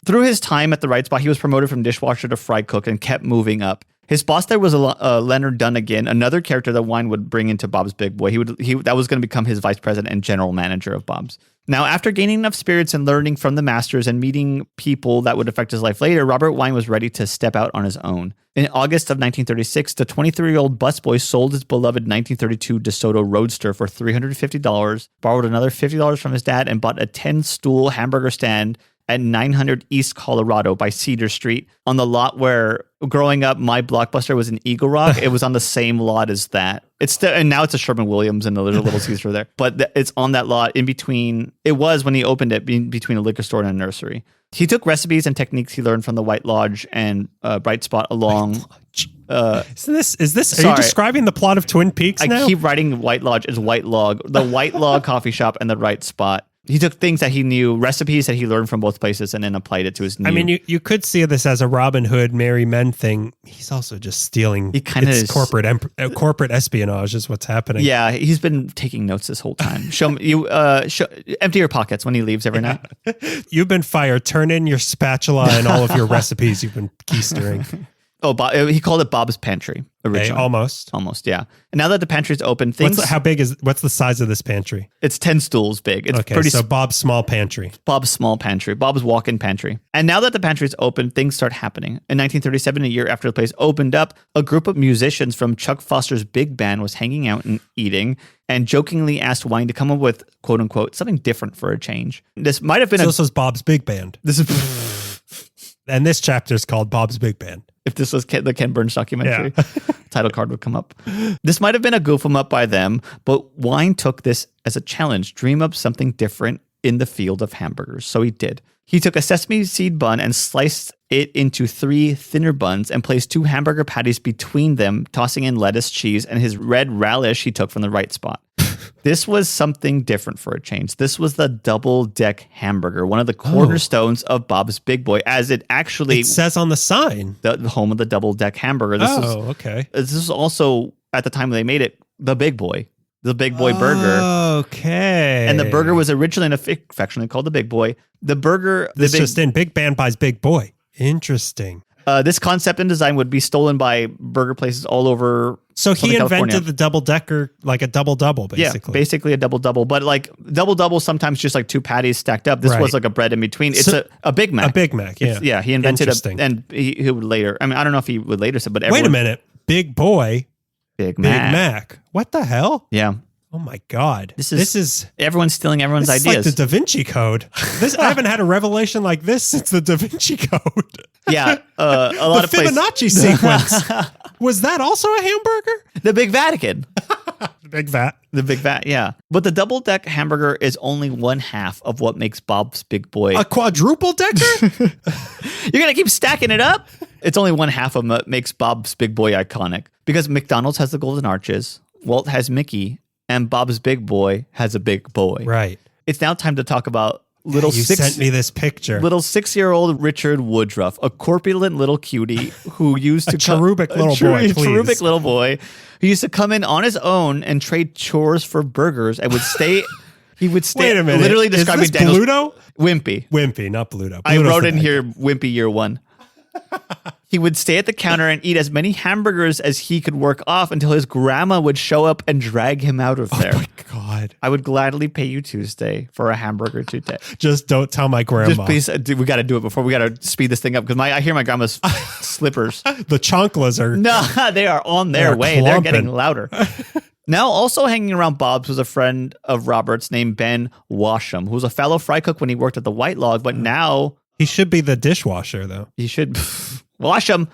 Through his time at the Right Spot, he was promoted from dishwasher to fry cook and kept moving up. His boss there was Leonard Dunnigan, another character that Wine would bring into Bob's Big Boy. That was going to become his vice president and general manager of Bob's. Now, after gaining enough spirits and learning from the masters and meeting people that would affect his life later, Robert Wine was ready to step out on his own. In August of 1936, the 23-year-old busboy sold his beloved 1932 DeSoto Roadster for $350, borrowed another $50 from his dad, and bought a 10-stool hamburger stand at 900 East Colorado by Cedar Street on the lot where growing up my Blockbuster was in Eagle Rock. It was on the same lot as that. And now it's a Sherman-Williams and there's a Little Caesar there. But it's on that lot in between. It was when he opened it between a liquor store and a nursery. He took recipes and techniques he learned from the White Lodge and Bright Spot along. Are you describing the plot of Twin Peaks now? I keep writing White Lodge as White Log. The White Log coffee shop and the Right Spot. He took things that he knew, recipes that he learned from both places, and then applied it to his new... I mean, you could see this as a Robin Hood, Merry Men thing. He's also just stealing... He kind of corporate espionage is what's happening. Yeah, he's been taking notes this whole time. Empty your pockets when he leaves every night. You've been fired. Turn in your spatula and all of your recipes you've been keystering. Oh, he called it Bob's Pantry originally. Almost, yeah. And now that the pantry's open, what's the size of this pantry? It's 10 stools big. It's so Bob's small pantry. Bob's small pantry. Bob's walk-in pantry. And now that the pantry's open, things start happening. In 1937, a year after the place opened up, a group of musicians from Chuck Foster's big band was hanging out and eating, and jokingly asked Wine to come up with, quote unquote, something different for a change. This might have been this was Bob's Big Band. This is... And this chapter is called Bob's Big Band. If this was the Ken Burns documentary, title card would come up. This might have been a goof 'em up by them, but Wine took this as a challenge. Dream up something different in the field of hamburgers. So he did. He took a sesame seed bun and sliced it into 3 thinner buns and placed 2 hamburger patties between them, tossing in lettuce, cheese, and his red relish he took from the right spot. This was something different for a change. This was the double-deck hamburger, one of the cornerstones of Bob's Big Boy, as it actually... It says on the sign. The home of the double-deck hamburger. Okay. This is also, at the time when they made it, the Big Boy. The Big Boy burger. Okay. And the burger was originally affectionately called the Big Boy. The burger... This just in, Big Band buys Big Boy. Interesting. This concept and design would be stolen by burger places all over. So he invented California. the double decker, like a double double, basically. Yeah, basically a double double. But like double double, sometimes just like 2 patties stacked up. This was like a bread in between. It's a Big Mac. A Big Mac, yeah. He invented it, and he would later. I mean, I don't know if he would later say, but wait a minute, Big Boy, Big Mac. What the hell? Yeah. Oh my God. This is everyone's stealing everyone's this ideas. Is like the Da Vinci Code. I haven't had a revelation like this since the Da Vinci Code. Yeah. A lot of Fibonacci sequence. Was that also a hamburger? The Big Vatican. The Big Vat. The Big Vat, yeah. But the double deck hamburger is only 1/2 of what makes Bob's Big Boy. A quadruple decker? You're going to keep stacking it up? It's only 1/2 of what makes Bob's Big Boy iconic. Because McDonald's has the golden arches, Walt has Mickey, and Bob's Big Boy has a big boy. Right. It's now time to talk about You sent me this picture. Little 6-year-old Richard Woodruff, a corpulent little cutie who used to cherubic little boy, please. Cherubic little boy who used to come in on his own and trade chores for burgers and would stay. He would stay. Wait a minute. Literally describing Is this Daniel's Bluto? Wimpy, not Bluto. I Bluto's wrote the in bad here guy. Wimpy year 1. He would stay at the counter and eat as many hamburgers as he could work off until his grandma would show up and drag him out of there. Oh my God. I would gladly pay you Tuesday for a hamburger today. Just don't tell my grandma. Just please, we got to do it before. We got to speed this thing up because I hear my grandma's slippers. The chanclas are... No, they are on their way. clumping. They're getting louder. Now, also hanging around Bob's was a friend of Robert's named Ben Washam, who was a fellow fry cook when he worked at the White Log, but now... He should be the dishwasher, though. He should... Wash him.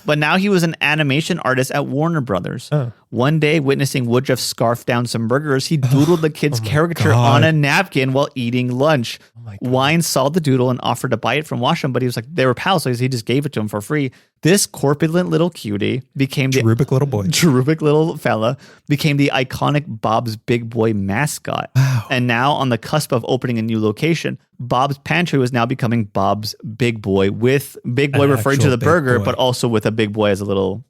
But now he was an animation artist at Warner Brothers. Oh. One day, witnessing Woodruff scarf down some burgers, he doodled the kid's caricature God. on a napkin while eating lunch. Wine saw the doodle and offered to buy it from Washam, but he was like, they were pals, so he just gave it to him for free. This corpulent little cutie became the Cherubic little boy. cherubic little fella, became the iconic Bob's Big Boy mascot. Wow. And now on the cusp of opening a new location, Bob's Pantry was now becoming Bob's Big Boy, with Big Boy An referring to actual the big burger, boy. but also with a big boy as a little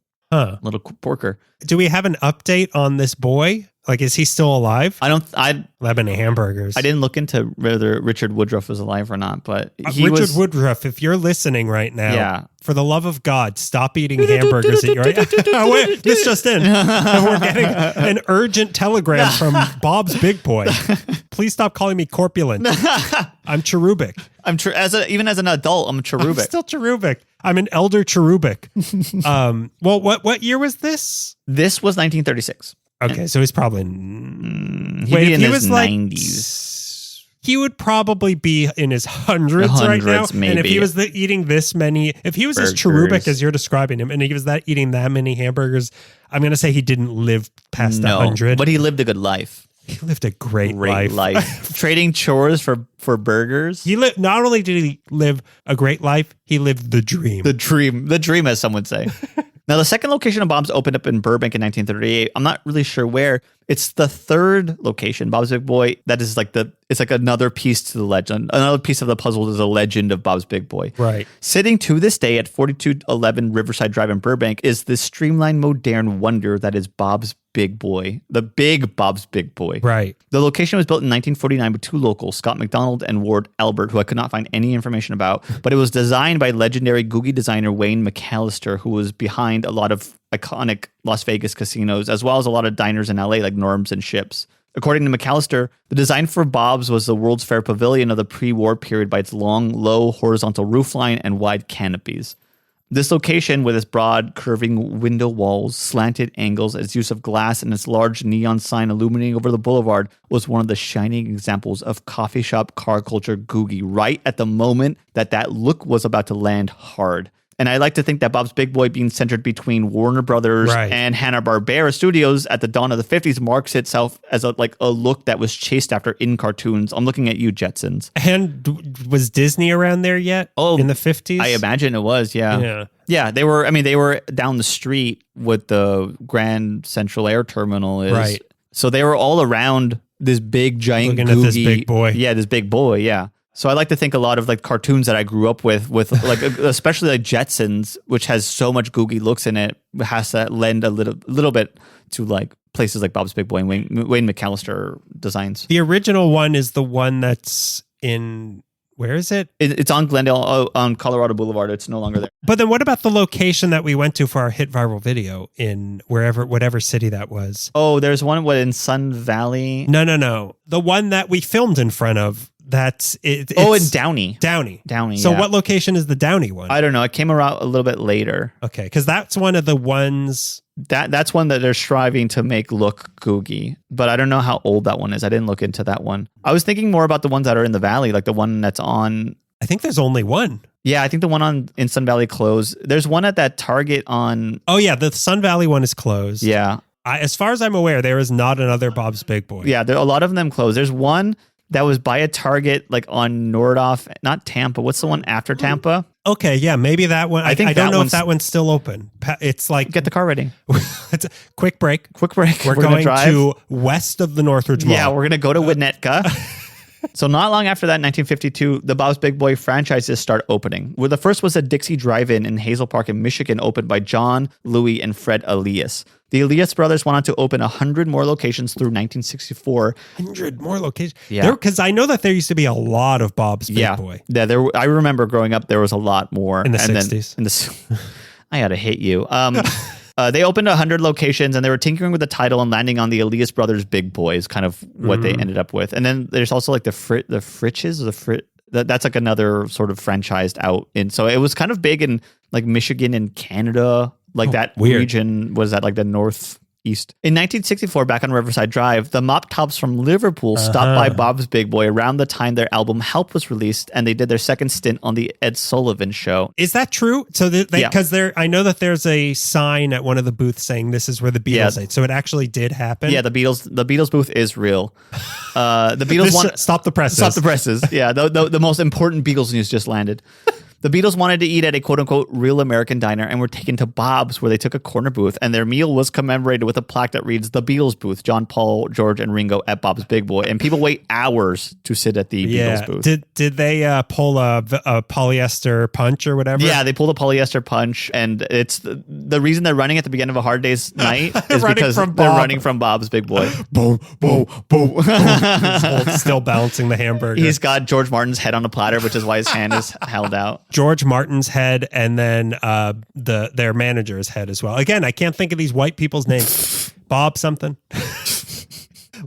porker. Do we have an update on this boy? Like, is he still alive? I Lemony hamburgers. didn't look into whether Richard Woodruff was alive or not, but he Richard was. Woodruff, if you're listening right now, Yeah. for the love of God, stop eating hamburgers at your... Oh, wait, this just in. We're getting an urgent telegram from Bob's Big Boy. Please stop calling me corpulent. I'm cherubic. Even as an adult, I'm cherubic. I'm still cherubic. I'm an elder cherubic. Well, what year was this? This was 1936. Okay, so he's probably... He'd be in his 90s. He would probably be in his hundreds right now. Hundreds, maybe. And if he was eating this many, if he was as cherubic as you're describing him, and he was eating that many hamburgers, I'm going to say he didn't live past 100. But he lived a good life. He lived a great life. Trading chores for burgers. Not only did he live a great life, he lived the dream. The dream, as some would say. Now, the second location of Bob's opened up in Burbank in 1938. I'm not really sure where. It's the third location, Bob's Big Boy. That is it's like another piece to the legend. Another piece of the puzzle is the legend of Bob's Big Boy. Right. Sitting to this day at 4211 Riverside Drive in Burbank is this streamlined, modern wonder that is Bob's Big Boy. The big Bob's Big Boy. Right. The location was built in 1949 with 2 locals, Scott McDonald and Ward Albert, who I could not find any information about, but it was designed by legendary Googie designer Wayne McAllister, who was behind a lot of iconic Las Vegas casinos, as well as a lot of diners in LA like Norm's and Ships. According to McAllister, the design for Bob's was the World's Fair Pavilion of the pre-war period by its long, low, horizontal roofline and wide canopies. This location, with its broad, curving window walls, slanted angles, its use of glass, and its large neon sign illuminating over the boulevard, was one of the shining examples of coffee shop car culture Googie right at the moment that look was about to land hard. And I like to think that Bob's Big Boy being centered between Warner Brothers and Hanna-Barbera Studios at the dawn of the 50s marks itself as a look that was chased after in cartoons. I'm looking at you, Jetsons. And was Disney around there yet? Oh, in the 50s? I imagine it was, yeah. Yeah, they were down the street with the Grand Central Air Terminal is. Right. So they were all around this big, giant, looking at this big boy. Yeah, this big boy, yeah. So I like to think a lot of like cartoons that I grew up with like especially like Jetsons, which has so much googie looks in it, has to lend a little bit to like places like Bob's Big Boy and Wayne McAllister designs. The original one is the one that's in, where is it? It's on Glendale, on Colorado Boulevard. It's no longer there. But then what about the location that we went to for our hit viral video in whatever city that was? Oh, there's one in Sun Valley. No. The one that we filmed in front of. That's it. In Downey. So what location is the Downey one? I don't know. It came around a little bit later. Okay, because that's one of the ones that's one that they're striving to make look googie. But I don't know how old that one is. I didn't look into that one. I was thinking more about the ones that are in the valley, like the one that's on. I think there's only one. Yeah, I think the one in Sun Valley closed. There's one at that Target on. Oh yeah, the Sun Valley one is closed. Yeah. As far as I'm aware, there is not another Bob's Big Boy. Yeah, a lot of them closed. There's one that was by a Target like on Nordhoff, not Tampa. What's the one after Tampa? Okay, yeah, maybe that one. I don't know if that one's still open. It's like get the car ready. It's a quick break. We're going to west of the Northridge Mall. Yeah, we're gonna go to Winnetka. So not long after that, in 1952, the Bob's Big Boy franchises start opening. Where the first was a Dixie Drive-In in Hazel Park in Michigan, opened by John, Louis, and Fred Elias. The Elias brothers wanted to open 100 more locations through 1964. 100 more locations? Yeah. Because I know that there used to be a lot of Bob's Big Boy. Yeah, I remember growing up, there was a lot more. In the 60s. I had to hate you. They opened 100 locations, and they were tinkering with the title and landing on the Elias Brothers Big Boys, kind of what they ended up with. And then there's also like the Fritches, that's like another sort of franchised out. And so it was kind of big in like Michigan and Canada, like that region was at like the northeast. In 1964, back on Riverside Drive, the Mop Tops from Liverpool stopped by Bob's Big Boy around the time their album Help was released, and they did their second stint on the Ed Sullivan Show. Is that true? So because I know that there's a sign at one of the booths saying this is where the Beatles ate. So it actually did happen. Yeah, the Beatles booth is real. The Beatles stop the presses. Stop the presses. Yeah, the most important Beatles news just landed. The Beatles wanted to eat at a quote-unquote real American diner and were taken to Bob's, where they took a corner booth, and their meal was commemorated with a plaque that reads, "The Beatles booth, John, Paul, George, and Ringo at Bob's Big Boy." And people wait hours to sit at the Beatles booth. Did they pull a polyester punch or whatever? Yeah, they pulled a polyester punch, and it's the reason they're running at the beginning of a hard day's night is because they're running from Bob's Big Boy. Boom, boom, boom. He's still balancing the hamburger. He's got George Martin's head on a platter, which is why his hand is held out. George Martin's head, and then their manager's head as well. Again, I can't think of these white people's names. Bob something.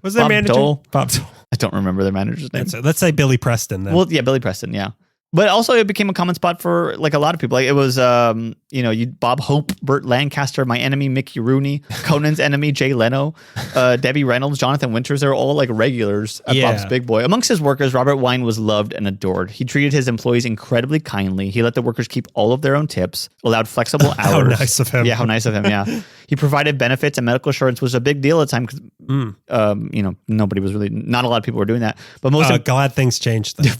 Was their manager? Bob Dole. I don't remember their manager's name. Let's say Billy Preston then. Well, yeah, Billy Preston, yeah. But also it became a common spot for like a lot of people. Like it was, Bob Hope, Burt Lancaster, my enemy, Mickey Rooney, Conan's enemy, Jay Leno, Debbie Reynolds, Jonathan Winters. They're all like regulars at Bob's Big Boy. Amongst his workers, Robert Wine was loved and adored. He treated his employees incredibly kindly. He let the workers keep all of their own tips, allowed flexible hours. How nice of him. Yeah, how nice of him, yeah. He provided benefits, and medical insurance was a big deal at the time because, nobody was really, not a lot of people were doing that. But glad things changed then.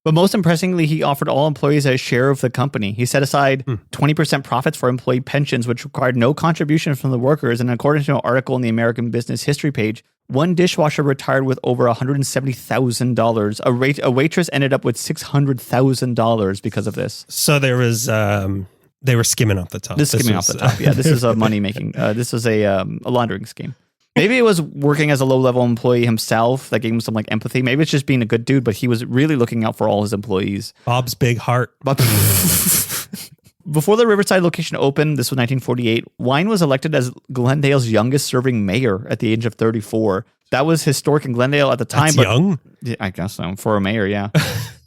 But most impressingly, he offered all employees a share of the company. He set aside 20% profits for employee pensions, which required no contribution from the workers. And according to an article in the American Business History page, one dishwasher retired with over $170,000. A waitress ended up with $600,000 because of this. So there was... they were skimming off the top. Off the top. Yeah, this is a money making. This was a laundering scheme. Maybe it was working as a low-level employee himself that gave him some like empathy. Maybe it's just being a good dude, but he was really looking out for all his employees. Bob's big heart. Before the Riverside location opened, this was 1948, Wine was elected as Glendale's youngest-serving mayor at the age of 34. That was historic in Glendale at the time. That's young? I guess so. For a mayor, yeah.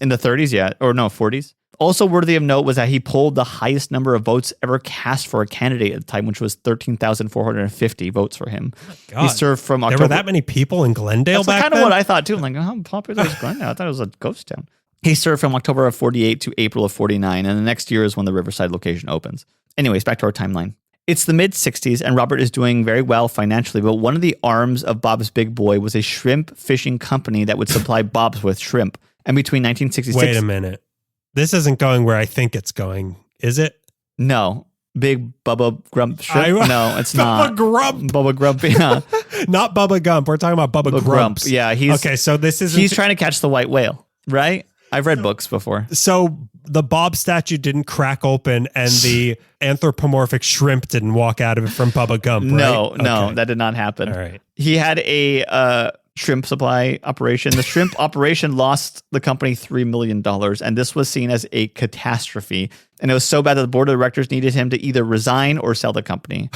In the 30s, yeah. Or no, 40s. Also worthy of note was that he pulled the highest number of votes ever cast for a candidate at the time, which was 13,450 votes for him. Oh God. He served from October. There were that many people in Glendale back then? That's kind of what I thought too. I'm like, how popular is Glendale? I thought it was a ghost town. He served from October of 48 to April of 49, and the next year is when the Riverside location opens. Anyways, back to our timeline. It's the mid-60s, and Robert is doing very well financially, but one of the arms of Bob's Big Boy was a shrimp fishing company that would supply Bob's with shrimp. And between 1966... Wait a minute. This isn't going where I think it's going, is it? No. Big Bubba Grump shrimp? No, it's not. Bubba Grump. Bubba Grump, yeah. Not Bubba Gump. We're talking about Bubba Grumps. Yeah, okay, so this is... He's trying to catch the white whale, right? I've read books before. So the Bob statue didn't crack open and the anthropomorphic shrimp didn't walk out of it from Bubba Gump, right? No, that did not happen. All right. He had a shrimp supply operation. The shrimp operation lost the company $3 million, and this was seen as a catastrophe. And it was so bad that the board of directors needed him to either resign or sell the company.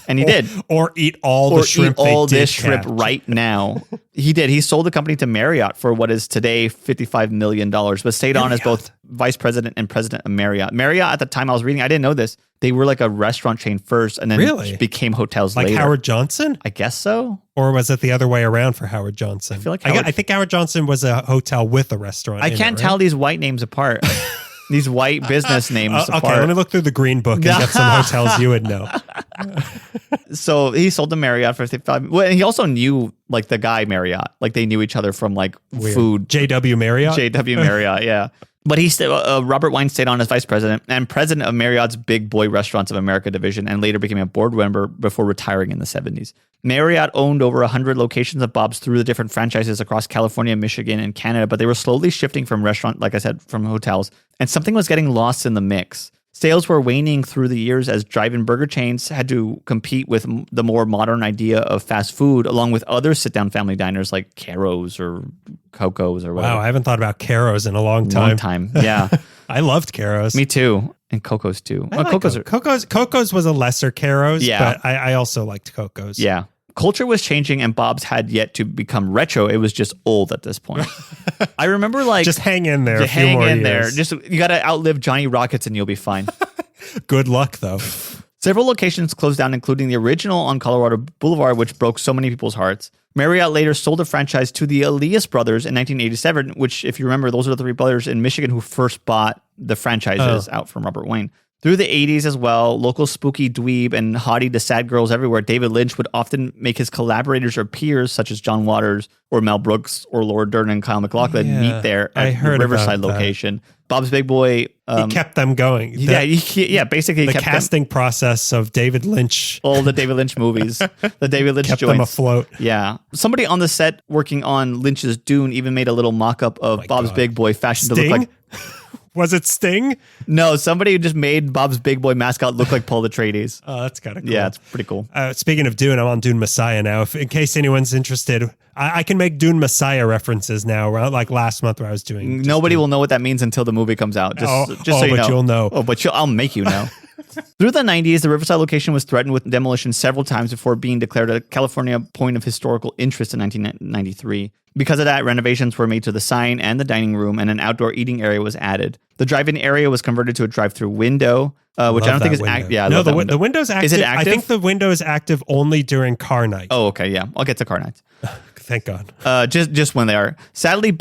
And he did. Or eat all the shrimp this shrimp right now. He did. He sold the company to Marriott for what is today $55 million, but stayed on as both vice president and president of Marriott. Marriott, at the time I was reading, I didn't know this. They were like a restaurant chain first and then became hotels like later. Like Howard Johnson? I guess so. Or was it the other way around for Howard Johnson? I feel like I think Howard Johnson was a hotel with a restaurant. I can't tell these white names apart. These white business names apart. Okay, let me look through the green book and get some hotels you would know. So he sold to Marriott for $55. Well, and he also knew like the guy Marriott. Like they knew each other from like food. J.W. Marriott? J.W. Marriott, yeah. But Robert Wine stayed on as vice president and president of Marriott's Big Boy Restaurants of America division and later became a board member before retiring in the 70s. Marriott owned over 100 locations of Bob's through the different franchises across California, Michigan, and Canada, but they were slowly shifting from restaurant, like I said, from hotels, and something was getting lost in the mix. Sales were waning through the years as drive-in burger chains had to compete with the more modern idea of fast food, along with other sit-down family diners like Caro's or Coco's or whatever. Wow, I haven't thought about Caro's in a long time. Yeah. I loved Caro's. Me too. And Coco's too. Coco's was a lesser Caro's, but I also liked Coco's. Yeah. Culture was changing and Bob's had yet to become retro. It was just old at this point. I remember like... Just hang in there. Just hang in there. You got to outlive Johnny Rockets and you'll be fine. Good luck, though. Several locations closed down, including the original on Colorado Boulevard, which broke so many people's hearts. Marriott later sold the franchise to the Elias brothers in 1987, which, if you remember, those are the three brothers in Michigan who first bought the franchises out from Robert Wayne. Through the 80s as well, local spooky dweeb and hottie to sad girls everywhere, David Lynch would often make his collaborators or peers, such as John Waters or Mel Brooks or Laura Dern and Kyle MacLachlan, meet there at the Riverside location. Bob's Big Boy... he kept them going. Basically the casting process of David Lynch. All the David Lynch movies. The David Lynch kept joints. them afloat. Yeah. Somebody on the set working on Lynch's Dune even made a little mock-up of Bob's Big Boy fashioned to look like... Was it Sting? No, somebody who just made Bob's Big Boy mascot look like Paul Atreides. Oh, that's kind of cool. Yeah, it's pretty cool. Speaking of Dune, I'm on Dune Messiah now. In case anyone's interested, I can make Dune Messiah references now. Like last month where I was doing. Nobody will know what that means until the movie comes out. Just so you know. You'll know. I'll make you know. Through the 90s, the Riverside location was threatened with demolition several times before being declared a California point of historical interest in 1993. Because of that, renovations were made to the sign and the dining room, and an outdoor eating area was added. The drive-in area was converted to a drive-through window, which I don't think is active. Yeah, no, the window's active. Is it active? I think the window is active only during car night. Oh, okay, yeah. I'll get to car nights. Thank God. Just when they are. Sadly,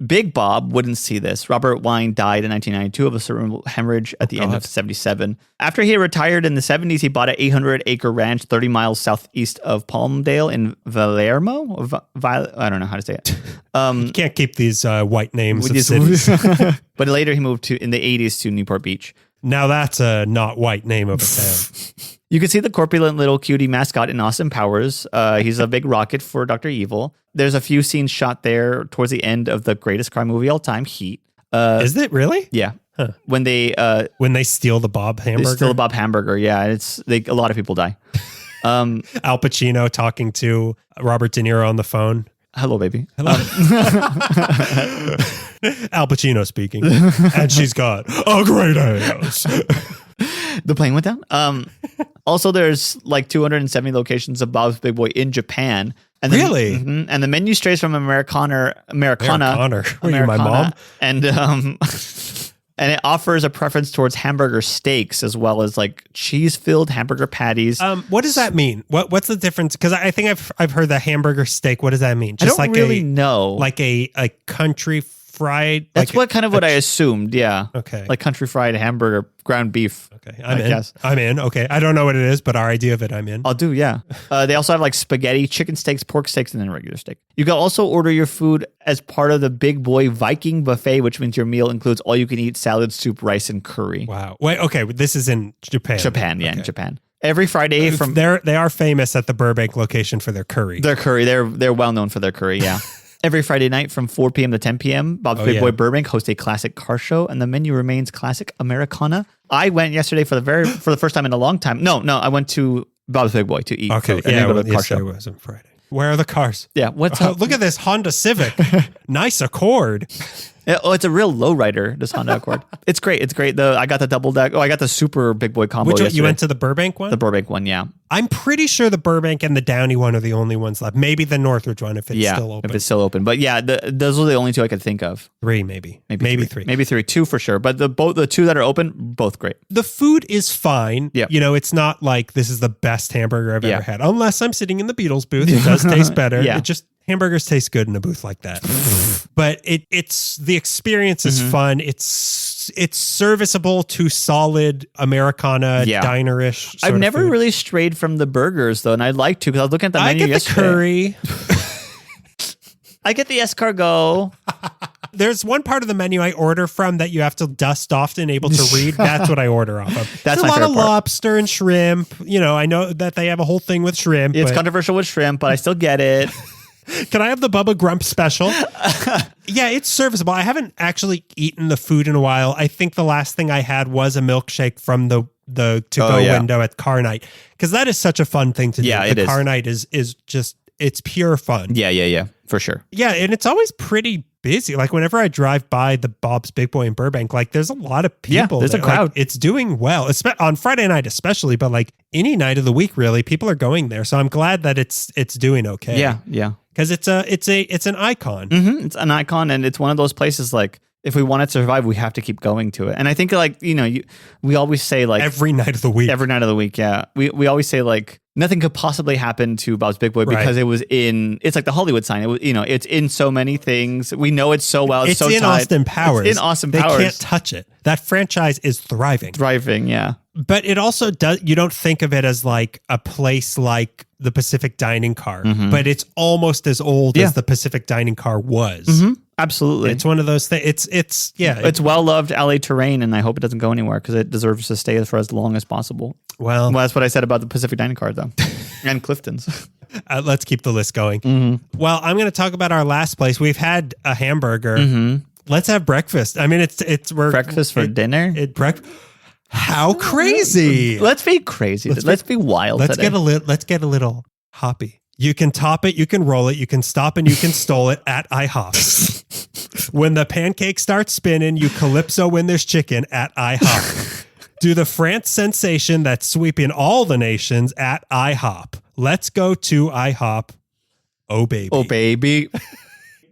Big Bob wouldn't see this. Robert Wine died in 1992 of a cerebral hemorrhage at the end of 77. After he had retired in the 70s, he bought an 800-acre ranch 30 miles southeast of Palmdale in Valermo. I don't know how to say it. You can't keep these white names of cities. But later he moved in the 80s to Newport Beach. Now that's a not white name of a town. You can see the corpulent little cutie mascot in Austin Powers. He's a big rocket for Dr. Evil. There's a few scenes shot there towards the end of the greatest crime movie of all time, Heat. Is it really? Yeah. Huh. When they steal the Bob hamburger? They steal the Bob hamburger, yeah. A lot of people die. Al Pacino talking to Robert De Niro on the phone. Hello, baby. Hello. Al Pacino speaking. And she's got a great ass. The plane went down. Also, there's like 270 locations of Bob's Big Boy in Japan. And really? And the menu strays from Americana. Were you my mom? And and it offers a preference towards hamburger steaks as well as like cheese-filled hamburger patties. What does that mean? What's the difference? Because I think I've heard the hamburger steak. What does that mean? Just I don't really know. Like a country fried. That's what I assumed. Yeah. Okay. Like country fried hamburger, ground beef. Okay. I'm in. Okay. I don't know what it is, but our idea of it, I'm in. I'll do. Yeah. They also have like spaghetti, chicken steaks, pork steaks, and then regular steak. You can also order your food as part of the Big Boy Viking buffet, which means your meal includes all you can eat salad, soup, rice, and curry. Wow. Wait. Okay. This is in Japan. Yeah, in Japan. Every Friday they are famous at the Burbank location for their curry. Their curry. They're well known for their curry. Yeah. Every Friday night from 4 p.m. to 10 p.m., Bob's Big Boy Burbank hosts a classic car show, and the menu remains classic Americana. I went yesterday for the first time in a long time. No, I went to Bob's Big Boy to eat food. And go to the car show. It was on Friday. Where are the cars? Yeah, what's up? Look at this Honda Civic. Nice Accord. It's a real lowrider, this Honda Accord. It's great. I got the double deck. I got the super Big Boy combo. Which one? You went to the Burbank one? The Burbank one, yeah. I'm pretty sure the Burbank and the Downey one are the only ones left. Maybe the Northridge one if it's still open. If it's still open. But yeah, those are the only two I could think of. Three, maybe three. Maybe three. Two for sure. But the two that are open, both great. The food is fine. Yeah. It's not like this is the best hamburger I've ever had. Unless I'm sitting in the Beatles booth. It does taste better. Yeah. It just hamburgers taste good in a booth like that. But it's the experience is fun. It's serviceable to solid Americana dinerish. I've never really strayed from the burgers though, and I'd like to because I was looking at the menu yesterday. I get the curry. I get the escargot. There's one part of the menu I order from that you have to dust off and able to read. That's what I order off of. That's a my lot of favorite part. Lobster and shrimp. I know that they have a whole thing with shrimp. It's controversial with shrimp, but I still get it. Can I have the Bubba Grump special? Yeah, it's serviceable. I haven't actually eaten the food in a while. I think the last thing I had was a milkshake from the to-go window at car night, because that is such a fun thing to do. Yeah, the car night is just, it's pure fun. Yeah, for sure. Yeah, and it's always pretty busy. Like whenever I drive by the Bob's Big Boy in Burbank, like there's a lot of people. Yeah, there's a crowd. It's doing well, on Friday night especially, but like any night of the week, really, people are going there. So I'm glad that it's doing okay. Yeah. Because it's an icon. Mm-hmm. It's an icon, and it's one of those places like if we want it to survive, we have to keep going to it. And I think like we always say like every night of the week. Every night of the week, yeah. We always say like nothing could possibly happen to Bob's Big Boy because it was it's like the Hollywood sign. It was it's in so many things. We know it so well. It's so in tied. Austin Powers. It's in Austin Powers. They can't touch it. That franchise is thriving. Yeah. But it also does. You don't think of it as like a place like the Pacific Dining Car, but it's almost as old as the Pacific Dining Car was. Mm-hmm. Absolutely. It's one of those things. It's well-loved LA terrain, and I hope it doesn't go anywhere because it deserves to stay for as long as possible. Well, that's what I said about the Pacific Dining Car, though, and Clifton's. Let's keep the list going. Mm-hmm. Well, I'm going to talk about our last place. We've had a hamburger. Mm-hmm. Let's have breakfast. I mean, we're breakfast for dinner. How crazy! Let's be crazy. Let's be wild. Let's get a little hoppy. You can top it, you can roll it, you can stop and you can stole it at IHOP. When the pancake starts spinning, you calypso when there's chicken at IHOP. Do the France sensation that's sweeping all the nations at IHOP. Let's go to IHOP. Oh baby. Oh baby.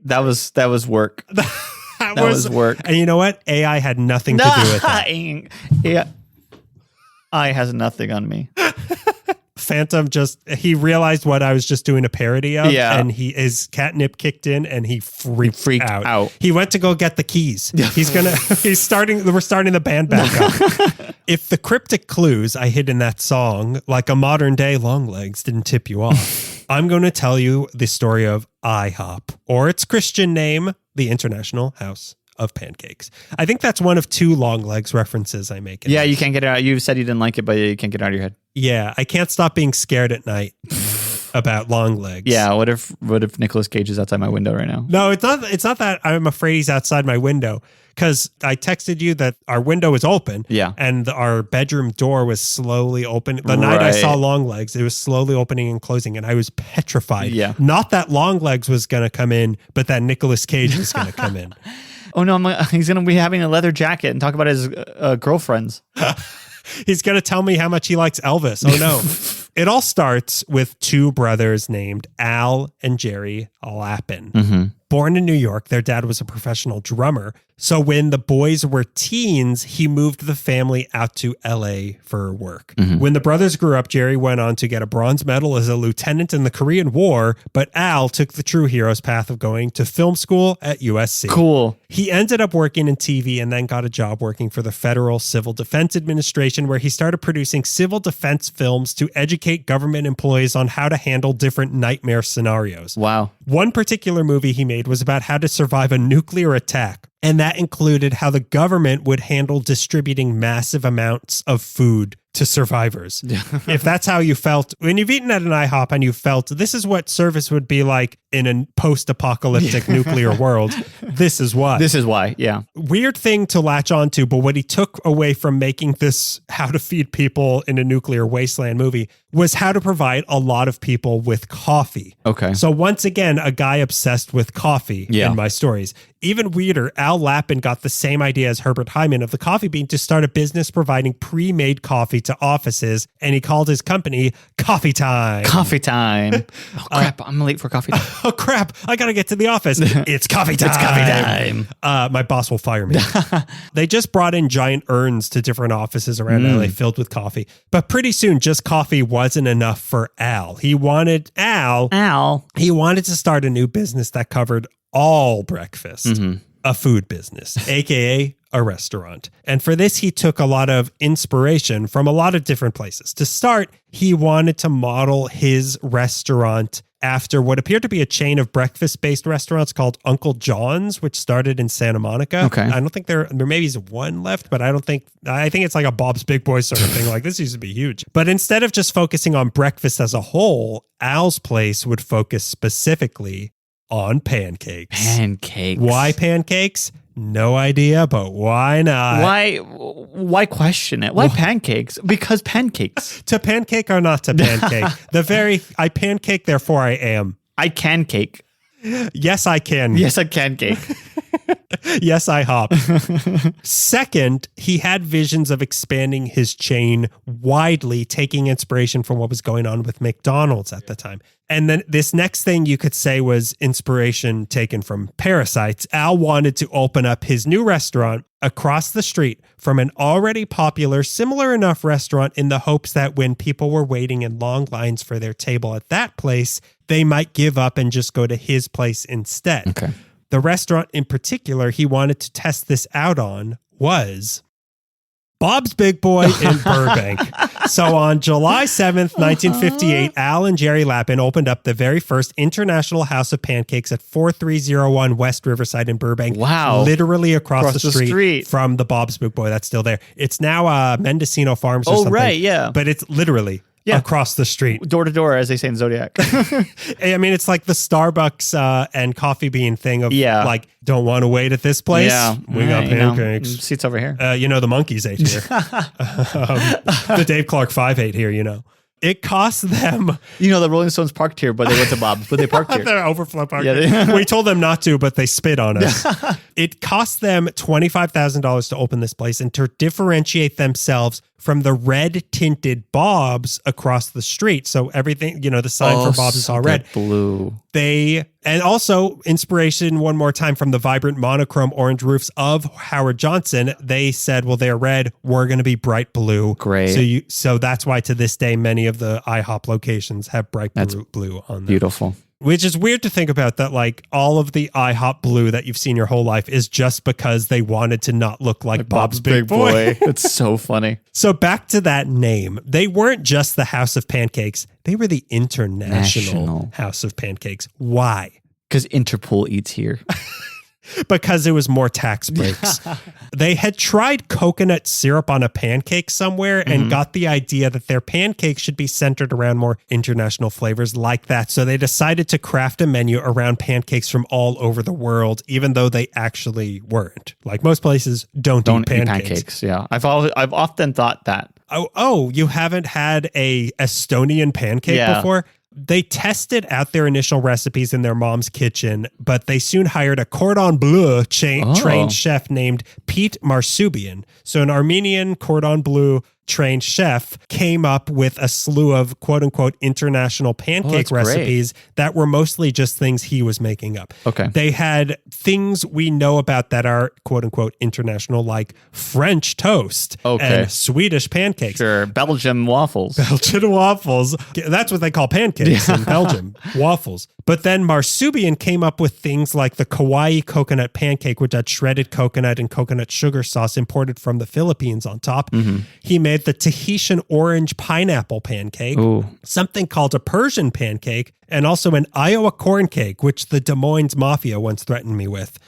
That was work. That was work. And you know what? AI had nothing to do with that. Yeah. AI has nothing on me. Phantom he realized what I was just doing a parody of, and his catnip kicked in, and he freaked out. He went to go get the keys. We're starting the band back up. If the cryptic clues I hid in that song, like a modern day Longlegs, didn't tip you off, I'm going to tell you the story of IHOP, or its Christian name, the International House of Pancakes. I think that's one of two Longlegs references I make. You can't get it out. You said you didn't like it, but you can't get it out of your head. Yeah, I can't stop being scared at night about Longlegs. Yeah, what if Nicolas Cage is outside my window right now? No, it's not that I'm afraid he's outside my window, because I texted you that our window was open. Yeah. And our bedroom door was slowly open. The night I saw Longlegs, it was slowly opening and closing, and I was petrified. Yeah. Not that Longlegs was going to come in, but that Nicolas Cage was going to come in. Oh no, he's going to be having a leather jacket and talk about his girlfriends. He's going to tell me how much he likes Elvis. Oh no. It all starts with two brothers named Al and Jerry Lappin. Mm-hmm. Born in New York, their dad was a professional drummer, So when the boys were teens, he moved the family out to LA for work. When the brothers grew up, Jerry went on to get a bronze medal as a lieutenant in the Korean War, but Al took the true hero's path of going to film school at USC. Cool. He ended up working in TV and then got a job working for the Federal Civil Defense Administration, where he started producing civil defense films to educate government employees on how to handle different nightmare scenarios. Wow. One particular movie he made was about how to survive a nuclear attack, and that included how the government would handle distributing massive amounts of food to survivors. If that's how you felt when you've eaten at an IHOP and you felt this is what service would be like in a post-apocalyptic nuclear world, this is why. This is why, yeah. Weird thing to latch onto, but what he took away from making this how to feed people in a nuclear wasteland movie was how to provide a lot of people with coffee. Okay. So once again, a guy obsessed with coffee in my stories. Even weirder, Al Lapin got the same idea as Herbert Hyman of the Coffee Bean to start a business providing pre-made coffee to offices, and he called his company Coffee Time. Coffee time. Oh, crap. I'm late for coffee time. Oh, crap. I got to get to the office. It's coffee time. It's coffee time. My boss will fire me. They just brought in giant urns to different offices around LA filled with coffee. But pretty soon, just coffee wasn't enough for Al. He wanted to start a new business that covered all breakfast, a food business, aka a restaurant. And for this, he took a lot of inspiration from a lot of different places. To start, he wanted to model his restaurant after what appeared to be a chain of breakfast-based restaurants called Uncle John's, which started in Santa Monica. Okay. I don't think there maybe is one left, but I think it's like a Bob's Big Boy sort of thing. Like, this used to be huge. But instead of just focusing on breakfast as a whole, Al's place would focus specifically on pancakes. Pancakes. Why pancakes? No idea, but why not? Why question it? Why pancakes? Because pancakes. To pancake or not to pancake? I pancake, therefore I am. I can cake. Yes, I can. Yes, I can cake. Yes, I hop. Second, he had visions of expanding his chain widely, taking inspiration from what was going on with McDonald's at the time. And then this next thing you could say was inspiration taken from Parasites. Al wanted to open up his new restaurant across the street from an already popular, similar enough restaurant in the hopes that when people were waiting in long lines for their table at that place, they might give up and just go to his place instead. Okay. The restaurant in particular he wanted to test this out on was Bob's Big Boy in Burbank. So on July 7th, 1958, Al and Jerry Lapin opened up the very first International House of Pancakes at 4301 West Riverside in Burbank. Wow. Literally across the street from the Bob's Big Boy that's still there. It's now Mendocino Farms or something. Oh, right, yeah. But it's literally across the street. Door to door, as they say in Zodiac. I mean, it's like the Starbucks and Coffee Bean thing of like, don't want to wait at this place? Yeah. We got pancakes. Seats over here. The monkeys ate here. The Dave Clark 5 ate here, It cost them... the Rolling Stones parked here, but they went to Bob's, but they parked here. They're overflow parked here. We told them not to, but they spit on us. It cost them $25,000 to open this place and to differentiate themselves from the red-tinted Bob's across the street. So everything, the sign for Bob's is all red. Blue. And also inspiration one more time from the vibrant monochrome orange roofs of Howard Johnson. They said, well, they're red. We're going to be bright blue. Great. So that's why to this day, many of the IHOP locations have bright blue on them. Beautiful. Which is weird to think about that, like all of the IHOP blue that you've seen your whole life is just because they wanted to not look like Bob's Big Boy. It's so funny. So back to that name. They weren't just the House of Pancakes. They were the International House of Pancakes. Why? Because Interpol eats here. Because it was more tax breaks. They had tried coconut syrup on a pancake somewhere and got the idea that their pancakes should be centered around more international flavors like that. So they decided to craft a menu around pancakes from all over the world, even though they actually weren't. Like most places don't eat pancakes. Yeah. I've often thought that. Oh, you haven't had a Estonian pancake before? They tested out their initial recipes in their mom's kitchen, but they soon hired a cordon bleu trained chef named Pete Marsubian. So an Armenian cordon bleu trained chef came up with a slew of quote unquote international pancake recipes that were mostly just things he was making up. Okay. They had things we know about that are quote unquote international, like French toast and Swedish pancakes. Sure. Belgium waffles. Belgian waffles. That's what they call pancakes in Belgium. Waffles. But then Marsubian came up with things like the Kauai coconut pancake, which had shredded coconut and coconut sugar sauce imported from the Philippines on top. He made the Tahitian orange pineapple pancake, something called a Persian pancake, and also an Iowa corn cake, which the Des Moines Mafia once threatened me with.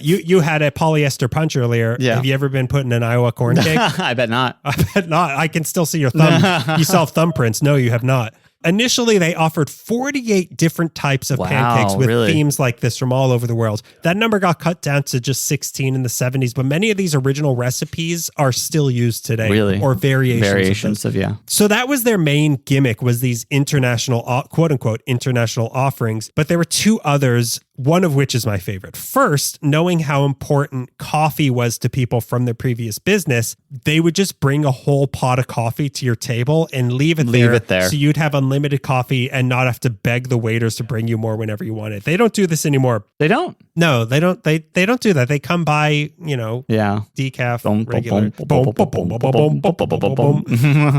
You had a polyester punch earlier. Yeah. Have you ever been put in an Iowa corn cake? I bet not. I bet not. I can still see your thumb. You saw thumbprints. No, you have not. Initially, they offered 48 different types of pancakes with themes like this from all over the world. That number got cut down to just 16 in the 70s, but many of these original recipes are still used today. Really? Or variations of yeah. So that was their main gimmick, was these international, quote unquote, international offerings. But there were two others, one of which is my favorite. First, knowing how important coffee was to people from their previous business, they would just bring a whole pot of coffee to your table and leave it there. So you'd have unlimited coffee and not have to beg the waiters to bring you more whenever you wanted. They don't do this anymore. They don't? No, they don't. They don't do that. They come by, decaf, regular.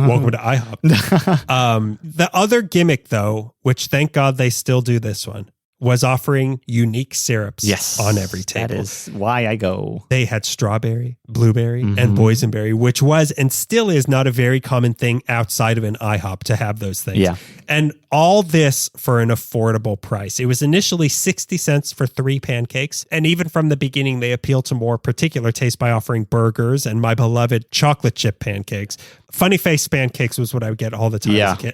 Welcome to IHOP. The other gimmick, though, which thank God they still do this one, was offering unique syrups on every table. That is why I go. They had strawberry, blueberry, and boysenberry, which was and still is not a very common thing outside of an IHOP to have those things. Yeah. And all this for an affordable price. It was initially 60 cents for 3 pancakes. And even from the beginning, they appealed to more particular taste by offering burgers and my beloved chocolate chip pancakes. Funny face pancakes was what I would get all the time as a kid.